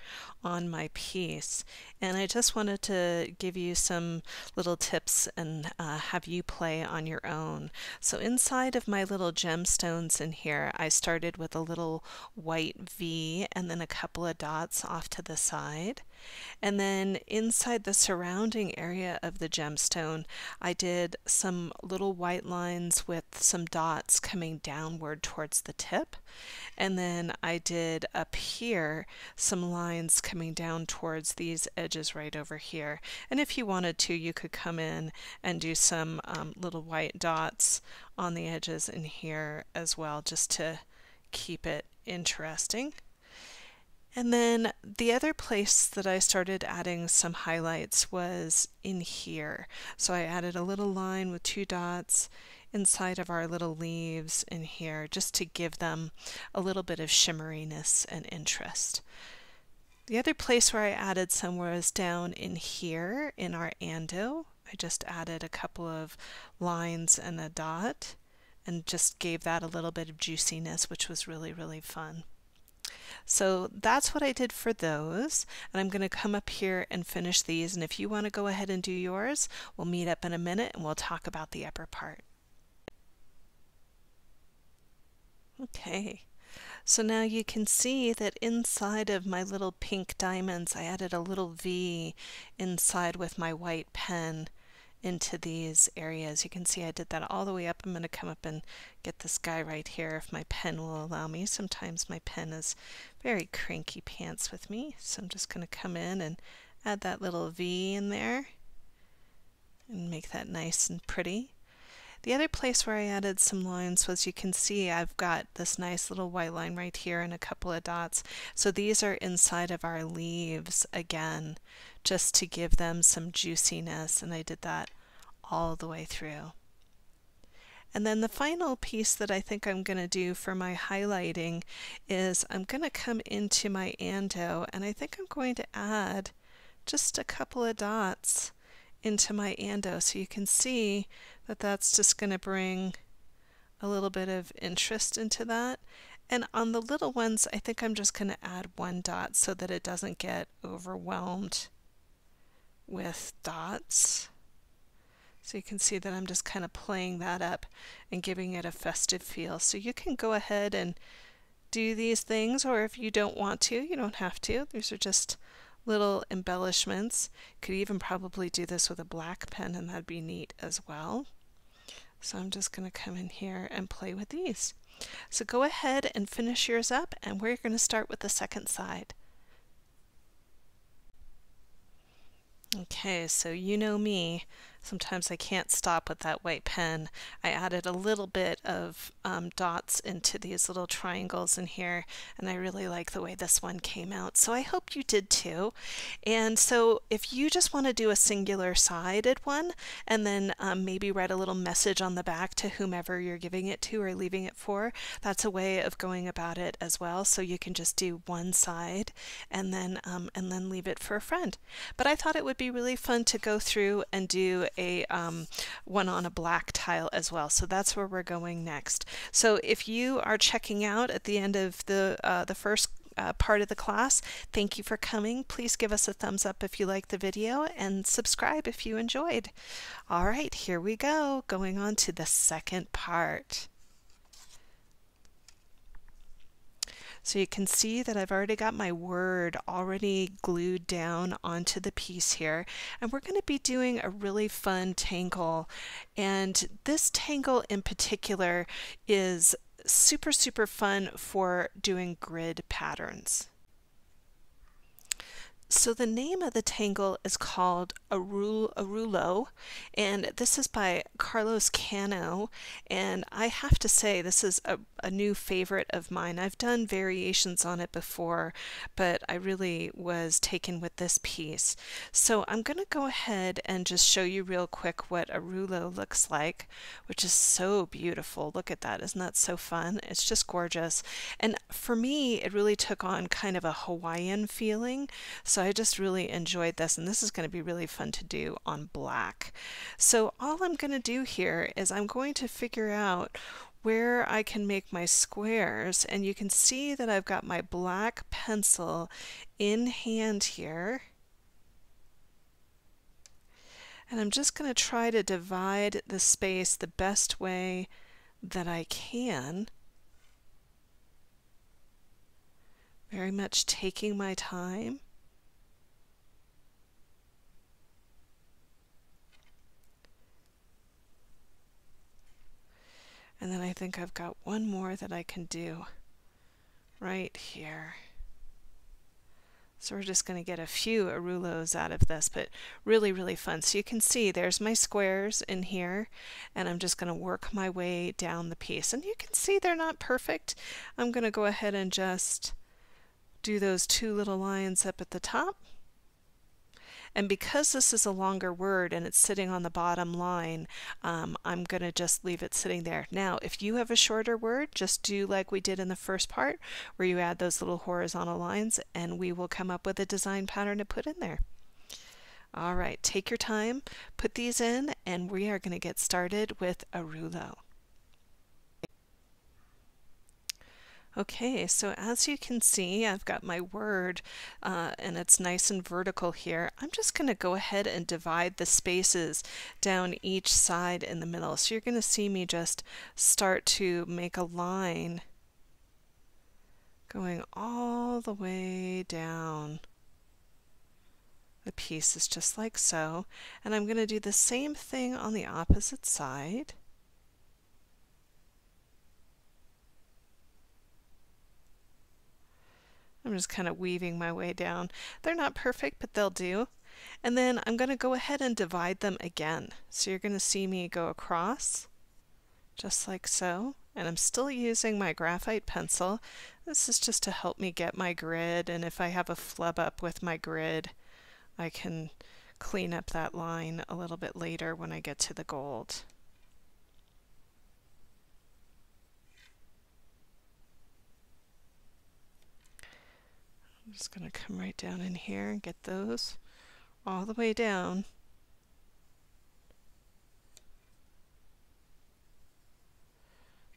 on my piece, and I just wanted to give you some little tips and have you play on your own. So inside of my little gemstones in here, I started with a little white V and then a couple of dots off to the side. And then inside the surrounding area of the gemstone, I did some little white lines with some dots coming downward towards the tip. And then I did up here some lines coming down towards these edges right over here. And if you wanted to, you could come in and do some little white dots on the edges in here as well, just to keep it interesting. And then the other place that I started adding some highlights was in here. So I added a little line with two dots inside of our little leaves in here, just to give them a little bit of shimmeriness and interest. The other place where I added some was down in here in our Ando. I just added a couple of lines and a dot and just gave that a little bit of juiciness, which was really, really fun. So that's what I did for those, and I'm going to come up here and finish these, and if you want to go ahead and do yours, we'll meet up in a minute and we'll talk about the upper part. Okay, so now you can see that inside of my little pink diamonds, I added a little V inside with my white pen into these areas. You can see I did that all the way up. I'm going to come up and get this guy right here if my pen will allow me. Sometimes my pen is very cranky pants with me, so I'm just going to come in and add that little V in there and make that nice and pretty. The other place where I added some lines was, you can see I've got this nice little white line right here and a couple of dots. So these are inside of our leaves again, just to give them some juiciness, and I did that all the way through. And then the final piece that I think I'm going to do for my highlighting is I'm going to come into my Ando, and I think I'm going to add just a couple of dots into my Ando, so you can see that that's just going to bring a little bit of interest into that. And on the little ones, I think I'm just going to add one dot so that it doesn't get overwhelmed with dots. So you can see that I'm just kind of playing that up and giving it a festive feel. So you can go ahead and do these things, or if you don't want to, you don't have to. These are just little embellishments. Could even probably do this with a black pen, and that'd be neat as well. So I'm just going to come in here and play with these. So go ahead and finish yours up, and we're going to start with the second side. Okay, so you know me, sometimes I can't stop with that white pen. I added a little bit of dots into these little triangles in here, and I really like the way this one came out. So I hope you did too. And so if you just want to do a singular sided one, and then maybe write a little message on the back to whomever you're giving it to or leaving it for, that's a way of going about it as well. So you can just do one side and then leave it for a friend. But I thought it would be really fun to go through and do a one on a black tile as well. So that's where we're going next. So if you are checking out at the end of the first part of the class, thank you for coming. Please give us a thumbs up if you liked the video, and subscribe if you enjoyed. All right, here we go, going on to the second part. So you can see that I've already got my word already glued down onto the piece here, and we're going to be doing a really fun tangle, and this tangle in particular is super fun for doing grid patterns. So the name of the tangle is called Arulo, and this is by Carlos Cano. And I have to say, this is a new favorite of mine. I've done variations on it before, but I really was taken with this piece. So I'm going to go ahead and just show you real quick what Arulo looks like, which is so beautiful. Look at that. Isn't that so fun? It's just gorgeous. And for me, it really took on kind of a Hawaiian feeling. So I just really enjoyed this, and this is going to be really fun to do on black. So all I'm going to do here is I'm going to figure out where I can make my squares, and you can see that I've got my black pencil in hand here. And I'm just going to try to divide the space the best way that I can. Very much taking my time. And then I think I've got one more that I can do right here. So we're just going to get a few Arulos out of this, but really, really fun. So you can see there's my squares in here, and I'm just going to work my way down the piece. And you can see they're not perfect. I'm going to go ahead and just do those two little lines up at the top. And because this is a longer word and it's sitting on the bottom line, I'm going to just leave it sitting there. Now, if you have a shorter word, just do like we did in the first part, where you add those little horizontal lines, and we will come up with a design pattern to put in there. All right, take your time, put these in, and we are going to get started with Arulo. Okay, so as you can see, I've got my word and it's nice and vertical here. I'm just going to go ahead and divide the spaces down each side in the middle. So you're going to see me just start to make a line going all the way down the pieces, just like so. And I'm going to do the same thing on the opposite side. I'm just kind of weaving my way down. They're not perfect, but they'll do. And then I'm going to go ahead and divide them again. So you're going to see me go across, just like so. And I'm still using my graphite pencil. This is just to help me get my grid, and if I have a flub up with my grid, I can clean up that line a little bit later when I get to the gold. I'm just going to come right down in here and get those all the way down.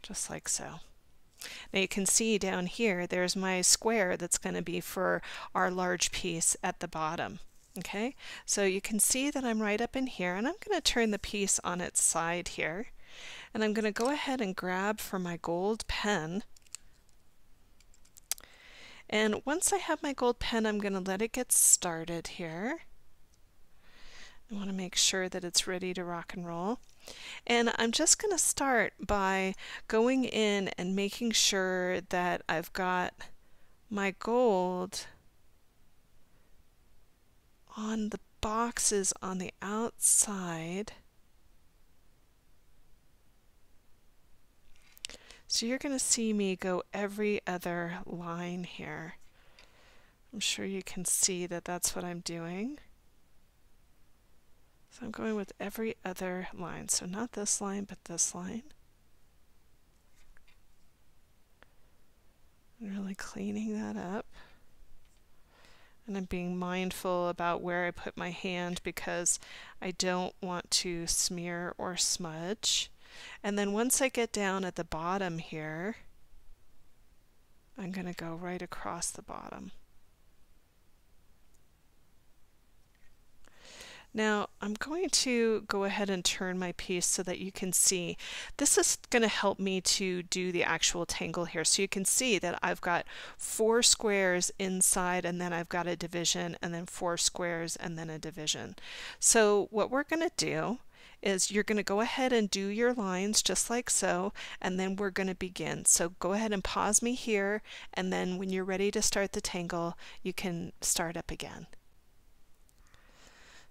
Just like so. Now you can see down here, there's my square that's going to be for our large piece at the bottom. Okay, so you can see that I'm right up in here, and I'm going to turn the piece on its side here. And I'm going to go ahead and grab for my gold pen. And once I have my gold pen, I'm going to let it get started here. I want to make sure that it's ready to rock and roll. And I'm just going to start by going in and making sure that I've got my gold on the boxes on the outside. So you're going to see me go every other line here. I'm sure you can see that that's what I'm doing. So I'm going with every other line. So not this line, but this line. I'm really cleaning that up. And I'm being mindful about where I put my hand because I don't want to smear or smudge. And then once I get down at the bottom here, I'm going to go right across the bottom. Now I'm going to go ahead and turn my piece so that you can see. This is going to help me to do the actual tangle here. So you can see that I've got 4 squares inside, and then I've got a division, and then 4 squares, and then a division. So what we're going to do is you're going to go ahead and do your lines just like so, and then we're going to begin. So go ahead and pause me here, and then when you're ready to start the tangle, you can start up again.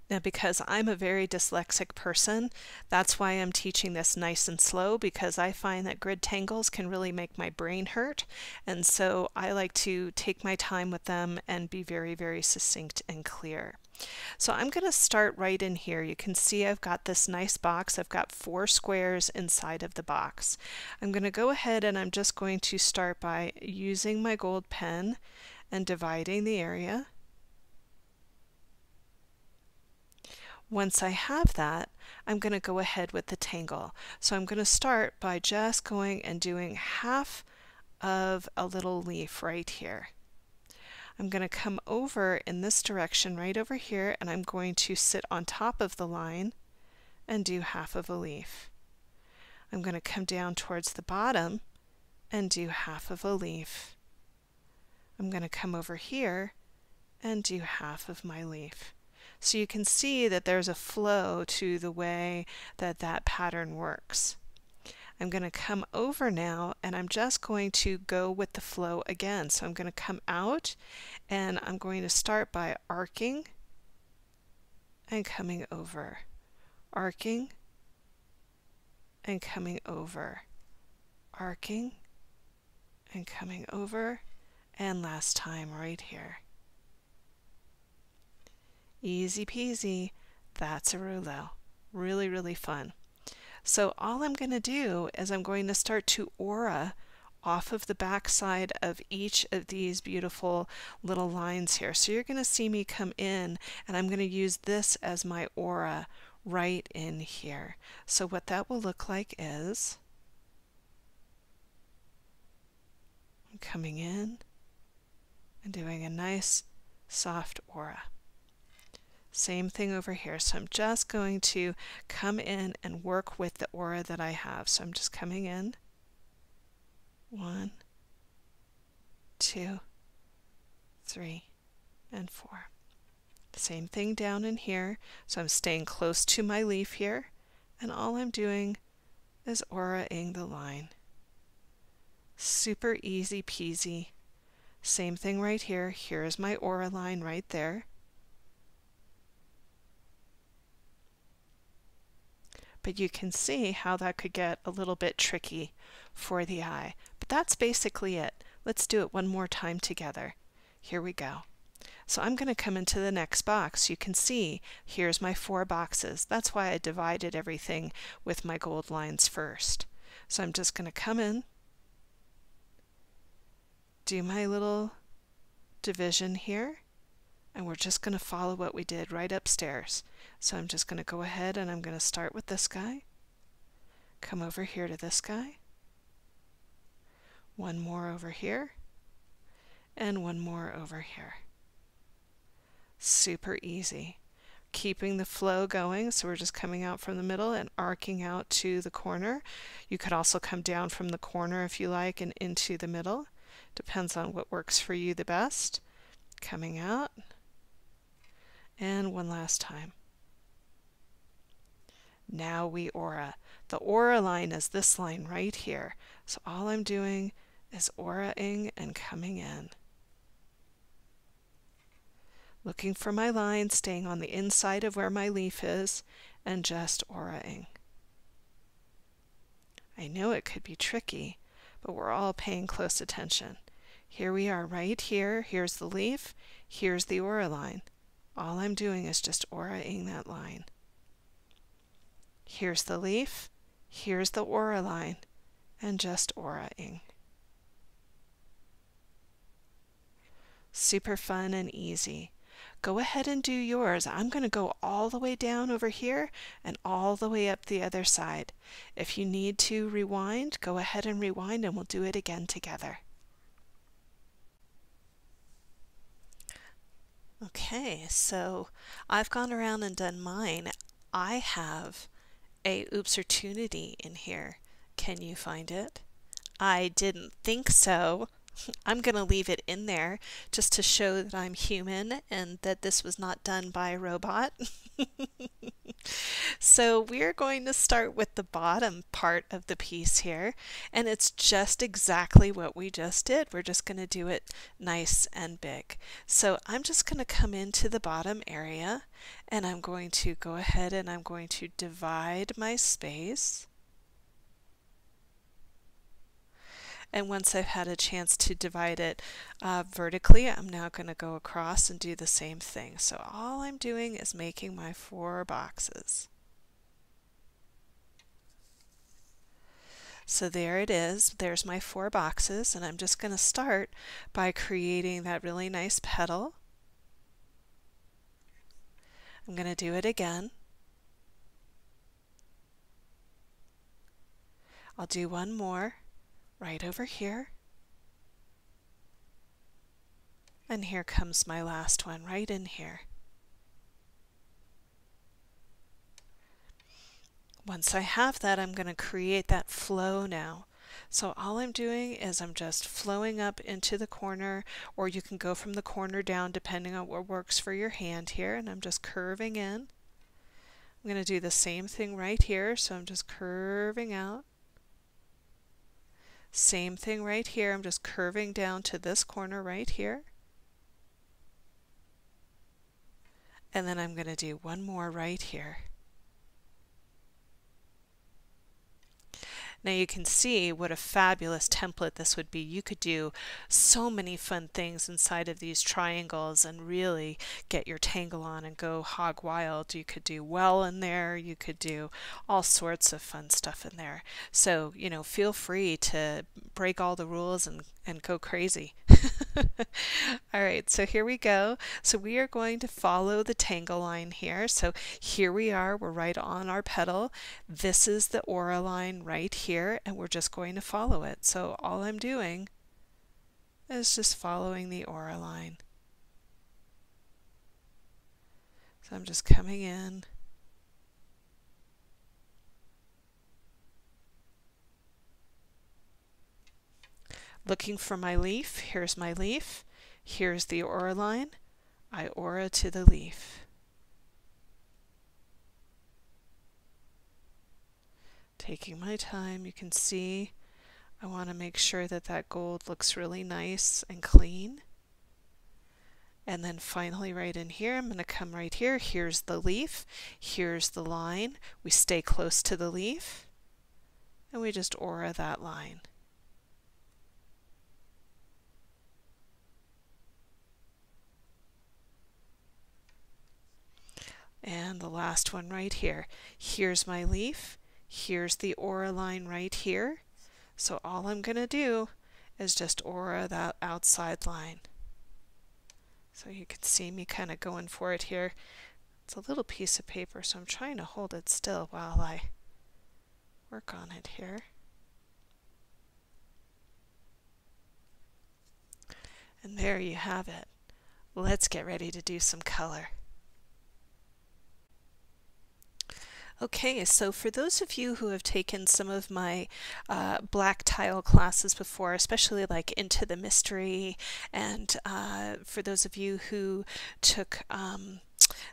Now, because I'm a very dyslexic person, that's why I'm teaching this nice and slow, because I find that grid tangles can really make my brain hurt. And so I like to take my time with them and be very, very succinct and clear. So I'm going to start right in here. You can see I've got this nice box. I've got 4 squares inside of the box. I'm going to go ahead and I'm just going to start by using my gold pen and dividing the area. Once I have that, I'm going to go ahead with the tangle. So I'm going to start by just going and doing half of a little leaf right here. I'm going to come over in this direction right over here, and I'm going to sit on top of the line and do half of a leaf. I'm going to come down towards the bottom and do half of a leaf. I'm going to come over here and do half of my leaf. So you can see that there's a flow to the way that that pattern works. I'm going to come over now and I'm just going to go with the flow again. So I'm going to come out and I'm going to start by arcing and coming over, arcing and coming over, arcing and coming over, and last time right here. Easy peasy, that's a rouleau. Really, really fun. So all I'm going to do is I'm going to start to aura off of the back side of each of these beautiful little lines here. So you're going to see me come in and I'm going to use this as my aura right in here. So what that will look like is I'm coming in and doing a nice soft aura. Same thing over here. So I'm just going to come in and work with the aura that I have. So I'm just coming in. 1, 2, 3, and 4. Same thing down in here. So I'm staying close to my leaf here. And all I'm doing is auraing the line. Super easy peasy. Same thing right here. Here's my aura line right there. But you can see how that could get a little bit tricky for the eye. But that's basically it. Let's do it one more time together. Here we go. So I'm going to come into the next box. You can see here's my 4 boxes. That's why I divided everything with my gold lines first. So I'm just going to come in, do my little division here, and we're just going to follow what we did right upstairs. So I'm just going to go ahead and I'm going to start with this guy, come over here to this guy, one more over here, and one more over here. Super easy. Keeping the flow going, so we're just coming out from the middle and arcing out to the corner. You could also come down from the corner if you like and into the middle. Depends on what works for you the best. Coming out. And one last time. Now we aura. The aura line is this line right here. So all I'm doing is auraing and coming in. Looking for my line, staying on the inside of where my leaf is, and just auraing. I know it could be tricky, but we're all paying close attention. Here we are right here. Here's the leaf. Here's the aura line. All I'm doing is just auraing that line. Here's the leaf. Here's the aura line, and just auraing. Super fun and easy. Go ahead and do yours. I'm going to go all the way down over here and all the way up the other side. If you need to rewind, go ahead and rewind and we'll do it again together. Okay, so I've gone around and done mine. I have a oopsortunity in here. Can you find it? I didn't think so. I'm going to leave it in there just to show that I'm human and that this was not done by a robot. So we're going to start with the bottom part of the piece here, and it's just exactly what we just did. We're just going to do it nice and big. So I'm just going to come into the bottom area, and I'm going to go ahead and I'm going to divide my space. And once I've had a chance to divide it vertically, I'm now going to go across and do the same thing. So all I'm doing is making my 4 boxes. So there it is. There's my 4 boxes, and I'm just going to start by creating that really nice petal. I'm going to do it again. I'll do one more right over here. And here comes my last one right in here. Once I have that, I'm going to create that flow now. So all I'm doing is I'm just flowing up into the corner, or you can go from the corner down depending on what works for your hand here, and I'm just curving in. I'm going to do the same thing right here, so I'm just curving out. Same thing right here, I'm just curving down to this corner right here. And then I'm going to do one more right here. Now you can see what a fabulous template this would be. You could do so many fun things inside of these triangles and really get your tangle on and go hog wild. You could do well in there. You could do all sorts of fun stuff in there. So, you know, feel free to break all the rules and go crazy. All right, so here we go. So we are going to follow the tangle line here. So here we are, we're right on our petal. This is the aura line right here, and we're just going to follow it. So all I'm doing is just following the aura line. So I'm just coming in. Looking for my leaf. Here's my leaf. Here's the aura line. I aura to the leaf. Taking my time, you can see I want to make sure that that gold looks really nice and clean. And then finally right in here, I'm going to come right here. Here's the leaf. Here's the line. We stay close to the leaf, and we just aura that line. And the last one right here. Here's my leaf. Here's the aura line right here. So all I'm going to do is just aura that outside line. So you can see me kind of going for it here. It's a little piece of paper, so I'm trying to hold it still while I work on it here. And there you have it. Let's get ready to do some color. Okay, so for those of you who have taken some of my black tile classes before, especially like Into the Mystery, and for those of you who took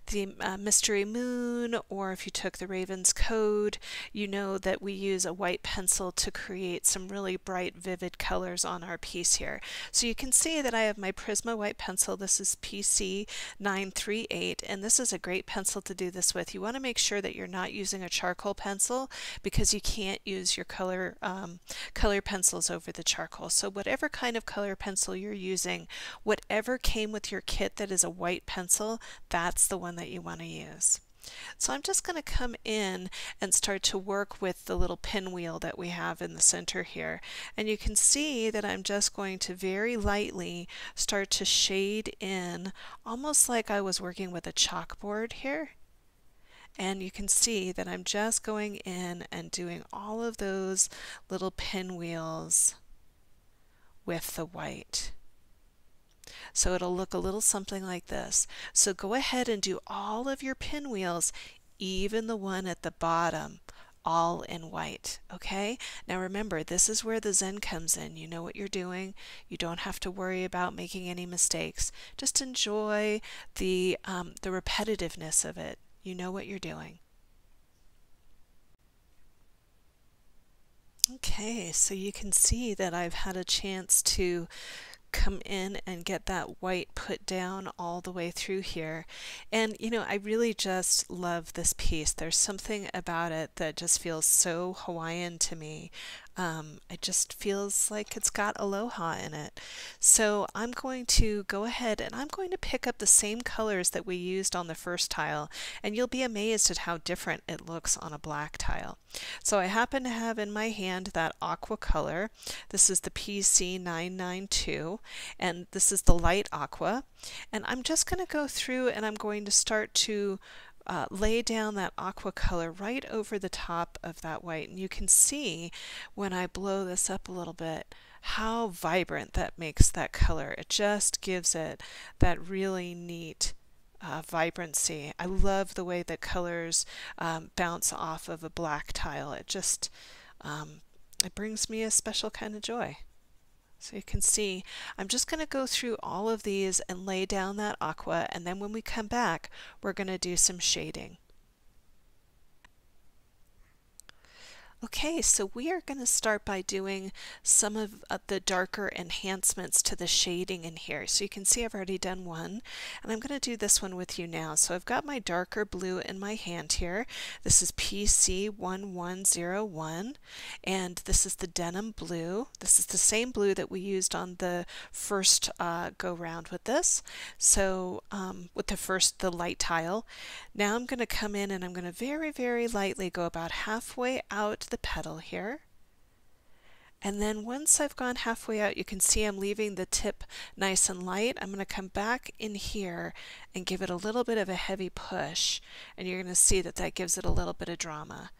the Mystery Moon, or if you took the Raven's Code, you know that we use a white pencil to create some really bright, vivid colors on our piece here. So you can see that I have my Prisma white pencil. This is PC 938, and this is a great pencil to do this with. You want to make sure that you're not using a charcoal pencil, because you can't use your color pencils over the charcoal. So whatever kind of color pencil you're using, whatever came with your kit that is a white pencil, that's the one that you want to use. So I'm just going to come in and start to work with the little pinwheel that we have in the center here. And you can see that I'm just going to very lightly start to shade in, almost like I was working with a chalkboard here. And you can see that I'm just going in and doing all of those little pinwheels with the white. So it'll look a little something like this. So go ahead and do all of your pinwheels, even the one at the bottom, all in white. Okay, now remember, this is where the Zen comes in. You know what you're doing. You don't have to worry about making any mistakes. Just enjoy the repetitiveness of it. You know what you're doing. Okay, so you can see that I've had a chance to come in and get that white put down all the way through here. And you know, I really just love this piece. There's something about it that just feels so Hawaiian to me. It just feels like it's got aloha in it. So I'm going to go ahead and I'm going to pick up the same colors that we used on the first tile, and you'll be amazed at how different it looks on a black tile. So I happen to have in my hand that aqua color. This is the PC992, and this is the light aqua. And I'm just going to go through and I'm going to start to lay down that aqua color right over the top of that white. And you can see when I blow this up a little bit how vibrant that makes that color. It just gives it that really neat vibrancy. I love the way that colors bounce off of a black tile. It just it brings me a special kind of joy. So you can see I'm just going to go through all of these and lay down that aqua, and then when we come back we're going to do some shading. Okay, so we are going to start by doing some of the darker enhancements to the shading in here. So you can see I've already done one, and I'm going to do this one with you now. So I've got my darker blue in my hand here. This is PC1101, and this is the denim blue. This is the same blue that we used on the first go round with this. So with the light tile. Now I'm going to come in and I'm going to very, very lightly go about halfway out the petal here. And then once I've gone halfway out, you can see I'm leaving the tip nice and light. I'm going to come back in here and give it a little bit of a heavy push, and you're going to see that that gives it a little bit of drama.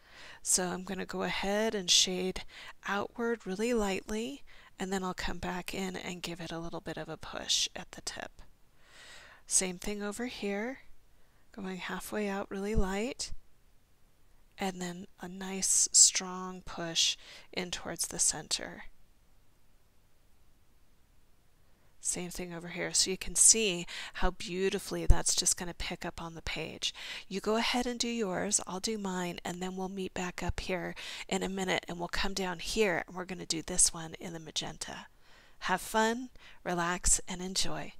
So I'm going to go ahead and shade outward really lightly, and then I'll come back in and give it a little bit of a push at the tip. Same thing over here, going halfway out really light, and then a nice strong push in towards the center. Same thing over here. So you can see how beautifully that's just going to pick up on the page. You go ahead and do yours, I'll do mine, and then we'll meet back up here in a minute and we'll come down here and we're going to do this one in the magenta. Have fun, relax, and enjoy.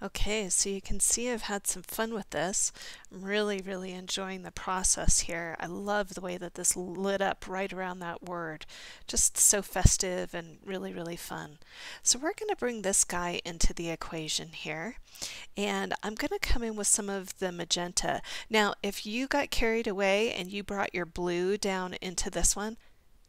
Okay, so you can see I've had some fun with this. I'm really, really enjoying the process here. I love the way that this lit up right around that word. Just so festive and really, really fun. So we're going to bring this guy into the equation here. And I'm going to come in with some of the magenta. Now, if you got carried away and you brought your blue down into this one,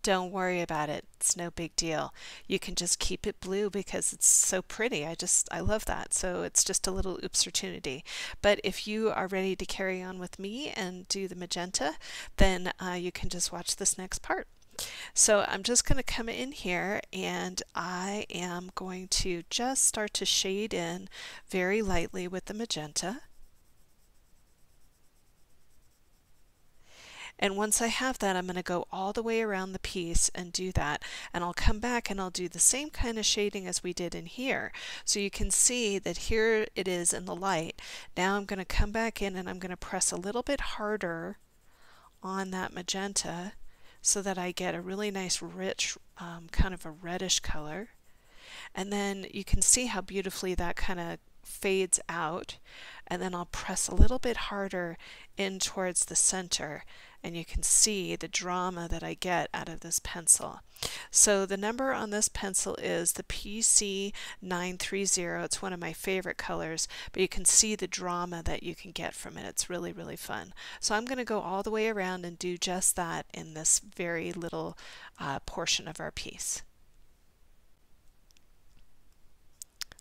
don't worry about it. It's no big deal. You can just keep it blue because it's so pretty. I love that. So it's just a little opportunity. But if you are ready to carry on with me and do the magenta, then you can just watch this next part. So I'm just going to come in here and I am going to just start to shade in very lightly with the magenta. And once I have that, I'm going to go all the way around the piece and do that. And I'll come back and I'll do the same kind of shading as we did in here. So you can see that here it is in the light. Now I'm going to come back in and I'm going to press a little bit harder on that magenta so that I get a really nice rich kind of a reddish color. And then you can see how beautifully that kind of fades out. And then I'll press a little bit harder in towards the center, and you can see the drama that I get out of this pencil. So the number on this pencil is the PC930. It's one of my favorite colors, but you can see the drama that you can get from it. It's really, really fun. So I'm going to go all the way around and do just that in this very little portion of our piece.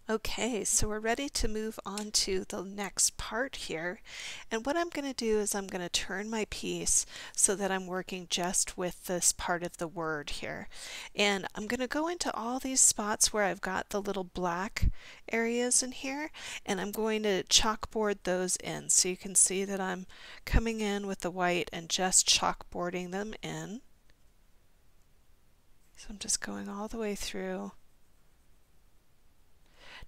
Okay, so we're ready to move on to the next part here. And what I'm going to do is I'm going to turn my piece so that I'm working just with this part of the word here. And I'm going to go into all these spots where I've got the little black areas in here, and I'm going to chalkboard those in. So you can see that I'm coming in with the white and just chalkboarding them in. So I'm just going all the way through.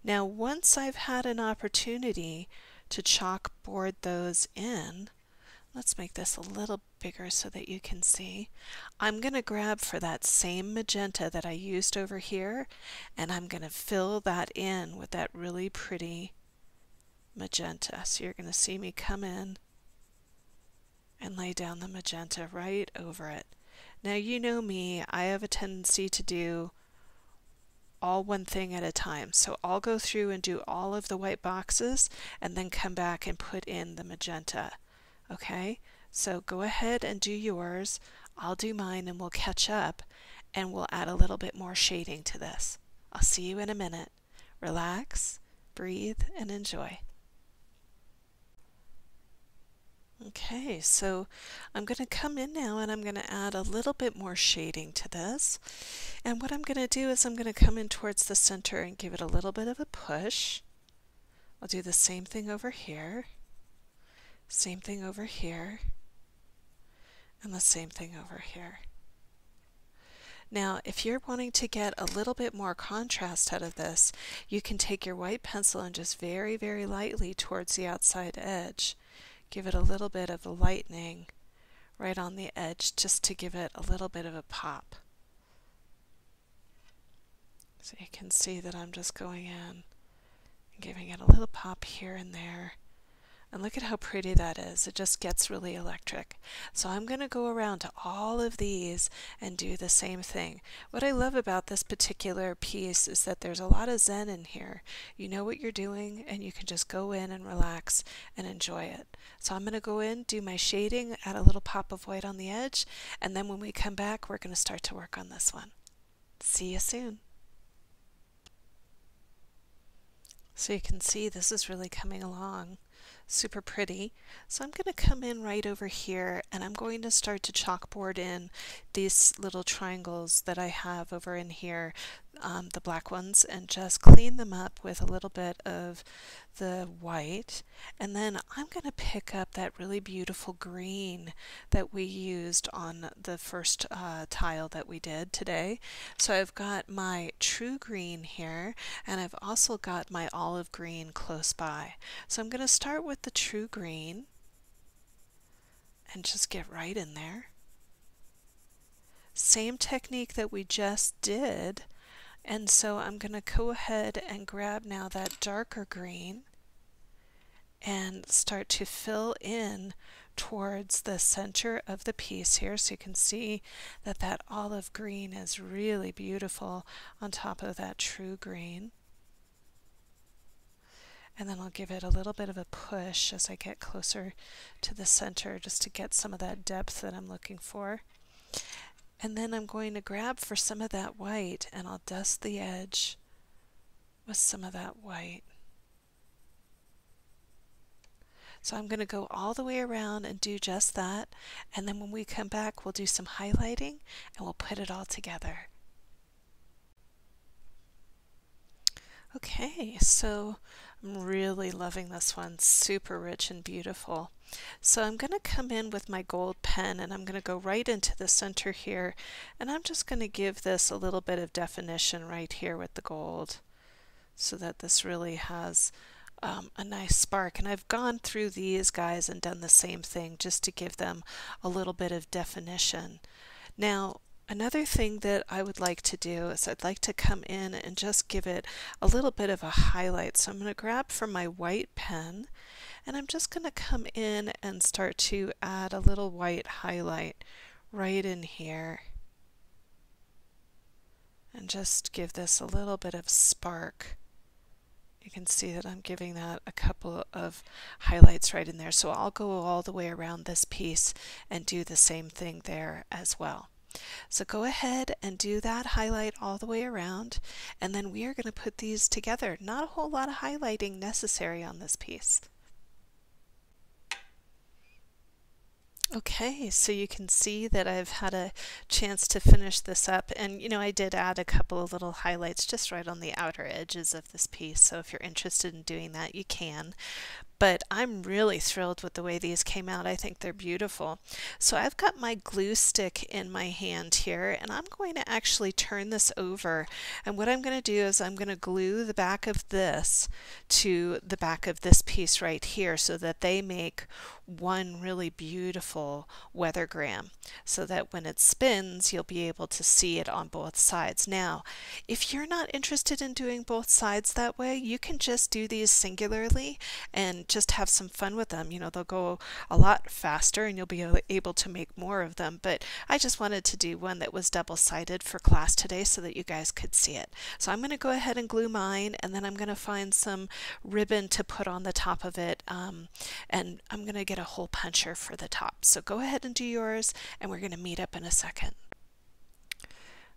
Now, once I've had an opportunity to chalkboard those in, let's make this a little bigger so that you can see. I'm going to grab for that same magenta that I used over here, and I'm going to fill that in with that really pretty magenta. So you're going to see me come in and lay down the magenta right over it. Now, you know me, I have a tendency to do all one thing at a time. So I'll go through and do all of the white boxes and then come back and put in the magenta. Okay, so go ahead and do yours. I'll do mine and we'll catch up and we'll add a little bit more shading to this. I'll see you in a minute. Relax, breathe, and enjoy. Okay, so I'm going to come in now and I'm going to add a little bit more shading to this. And what I'm going to do is I'm going to come in towards the center and give it a little bit of a push. I'll do the same thing over here, same thing over here, and the same thing over here. Now, if you're wanting to get a little bit more contrast out of this, you can take your white pencil and just very, very lightly towards the outside edge. Give it a little bit of a lightening right on the edge just to give it a little bit of a pop. So you can see that I'm just going in and giving it a little pop here and there. And look at how pretty that is. It just gets really electric. So I'm going to go around to all of these and do the same thing. What I love about this particular piece is that there's a lot of zen in here. You know what you're doing and you can just go in and relax and enjoy it. So I'm going to go in, do my shading, add a little pop of white on the edge, and then when we come back we're going to start to work on this one. See you soon. So you can see this is really coming along. Super pretty. So I'm going to come in right over here and I'm going to start to chalkboard in these little triangles that I have over in here, the black ones, and just clean them up with a little bit of the white. And then I'm going to pick up that really beautiful green that we used on the first tile that we did today. So I've got my true green here and I've also got my olive green close by. So I'm going to start with the true green and just get right in there. Same technique that we just did, and so I'm going to go ahead and grab now that darker green and start to fill in towards the center of the piece here, so you can see that that olive green is really beautiful on top of that true green. And then I'll give it a little bit of a push as I get closer to the center just to get some of that depth that I'm looking for. And then I'm going to grab for some of that white and I'll dust the edge with some of that white. So I'm going to go all the way around and do just that, and then when we come back we'll do some highlighting and we'll put it all together. Okay, so I'm really loving this one, super rich and beautiful. So I'm going to come in with my gold pen and I'm going to go right into the center here, and I'm just going to give this a little bit of definition right here with the gold so that this really has a nice spark. And I've gone through these guys and done the same thing just to give them a little bit of definition. Now, another thing that I would like to do is I'd like to come in and just give it a little bit of a highlight. So I'm going to grab from my white pen and I'm just going to come in and start to add a little white highlight right in here and just give this a little bit of spark. You can see that I'm giving that a couple of highlights right in there. So I'll go all the way around this piece and do the same thing there as well. So go ahead and do that highlight all the way around, and then we are going to put these together. Not a whole lot of highlighting necessary on this piece. Okay, so you can see that I've had a chance to finish this up, and I did add a couple of little highlights just right on the outer edges of this piece, so if you're interested in doing that, you can. But I'm really thrilled with the way these came out. I think they're beautiful. So I've got my glue stick in my hand here, and I'm going to actually turn this over. And what I'm going to do is I'm going to glue the back of this to the back of this piece right here so that they make one really beautiful weathergram, so that when it spins you'll be able to see it on both sides. Now, if you're not interested in doing both sides that way, you can just do these singularly and just have some fun with them. They'll go a lot faster and you'll be able to make more of them, but I just wanted to do one that was double-sided for class today so that you guys could see it. So I'm going to go ahead and glue mine, and then I'm going to find some ribbon to put on the top of it, and I'm going to get a hole puncher for the top. So go ahead and do yours, and we're going to meet up in a second.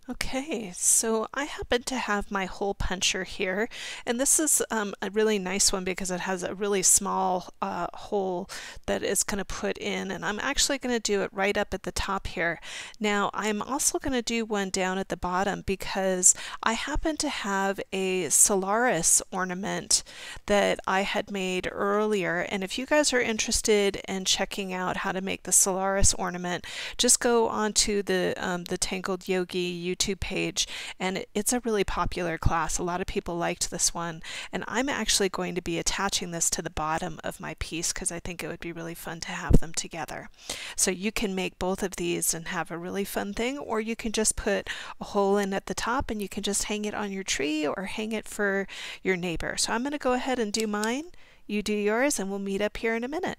Okay, so I happen to have my hole puncher here, and this is a really nice one because it has a really small hole that is going to put in, and I'm actually going to do it right up at the top here. Now I'm also going to do one down at the bottom because I happen to have a Solaris ornament that I had made earlier, and if you guys are interested in checking out how to make the Solaris ornament, just go onto the Tangled Yogi YouTube page, and it's a really popular class. A lot of people liked this one, and I'm actually going to be attaching this to the bottom of my piece because I think it would be really fun to have them together. So you can make both of these and have a really fun thing, or you can just put a hole in at the top and you can just hang it on your tree or hang it for your neighbor. So I'm going to go ahead and do mine, you do yours, and we'll meet up here in a minute.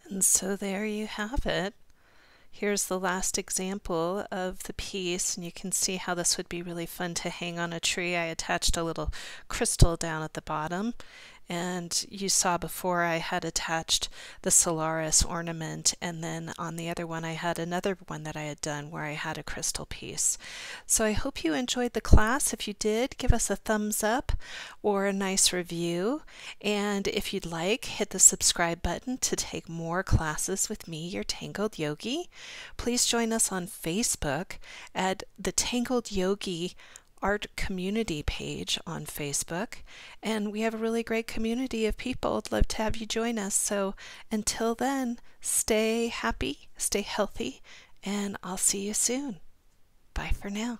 And so there you have it. Here's the last example of the piece, and you can see how this would be really fun to hang on a tree. I attached a little crystal down at the bottom, and you saw before I had attached the Solaris ornament, and then on the other one I had another one that I had done where I had a crystal piece. So I hope you enjoyed the class. If you did, give us a thumbs up or a nice review, and if you'd like, hit the subscribe button to take more classes with me, your Tangled Yogi. Please join us on Facebook at the Tangled Yogi Art Community page on Facebook, and we have a really great community of people. I'd love to have you join us. So until then, stay happy, stay healthy, and I'll see you soon. Bye for now.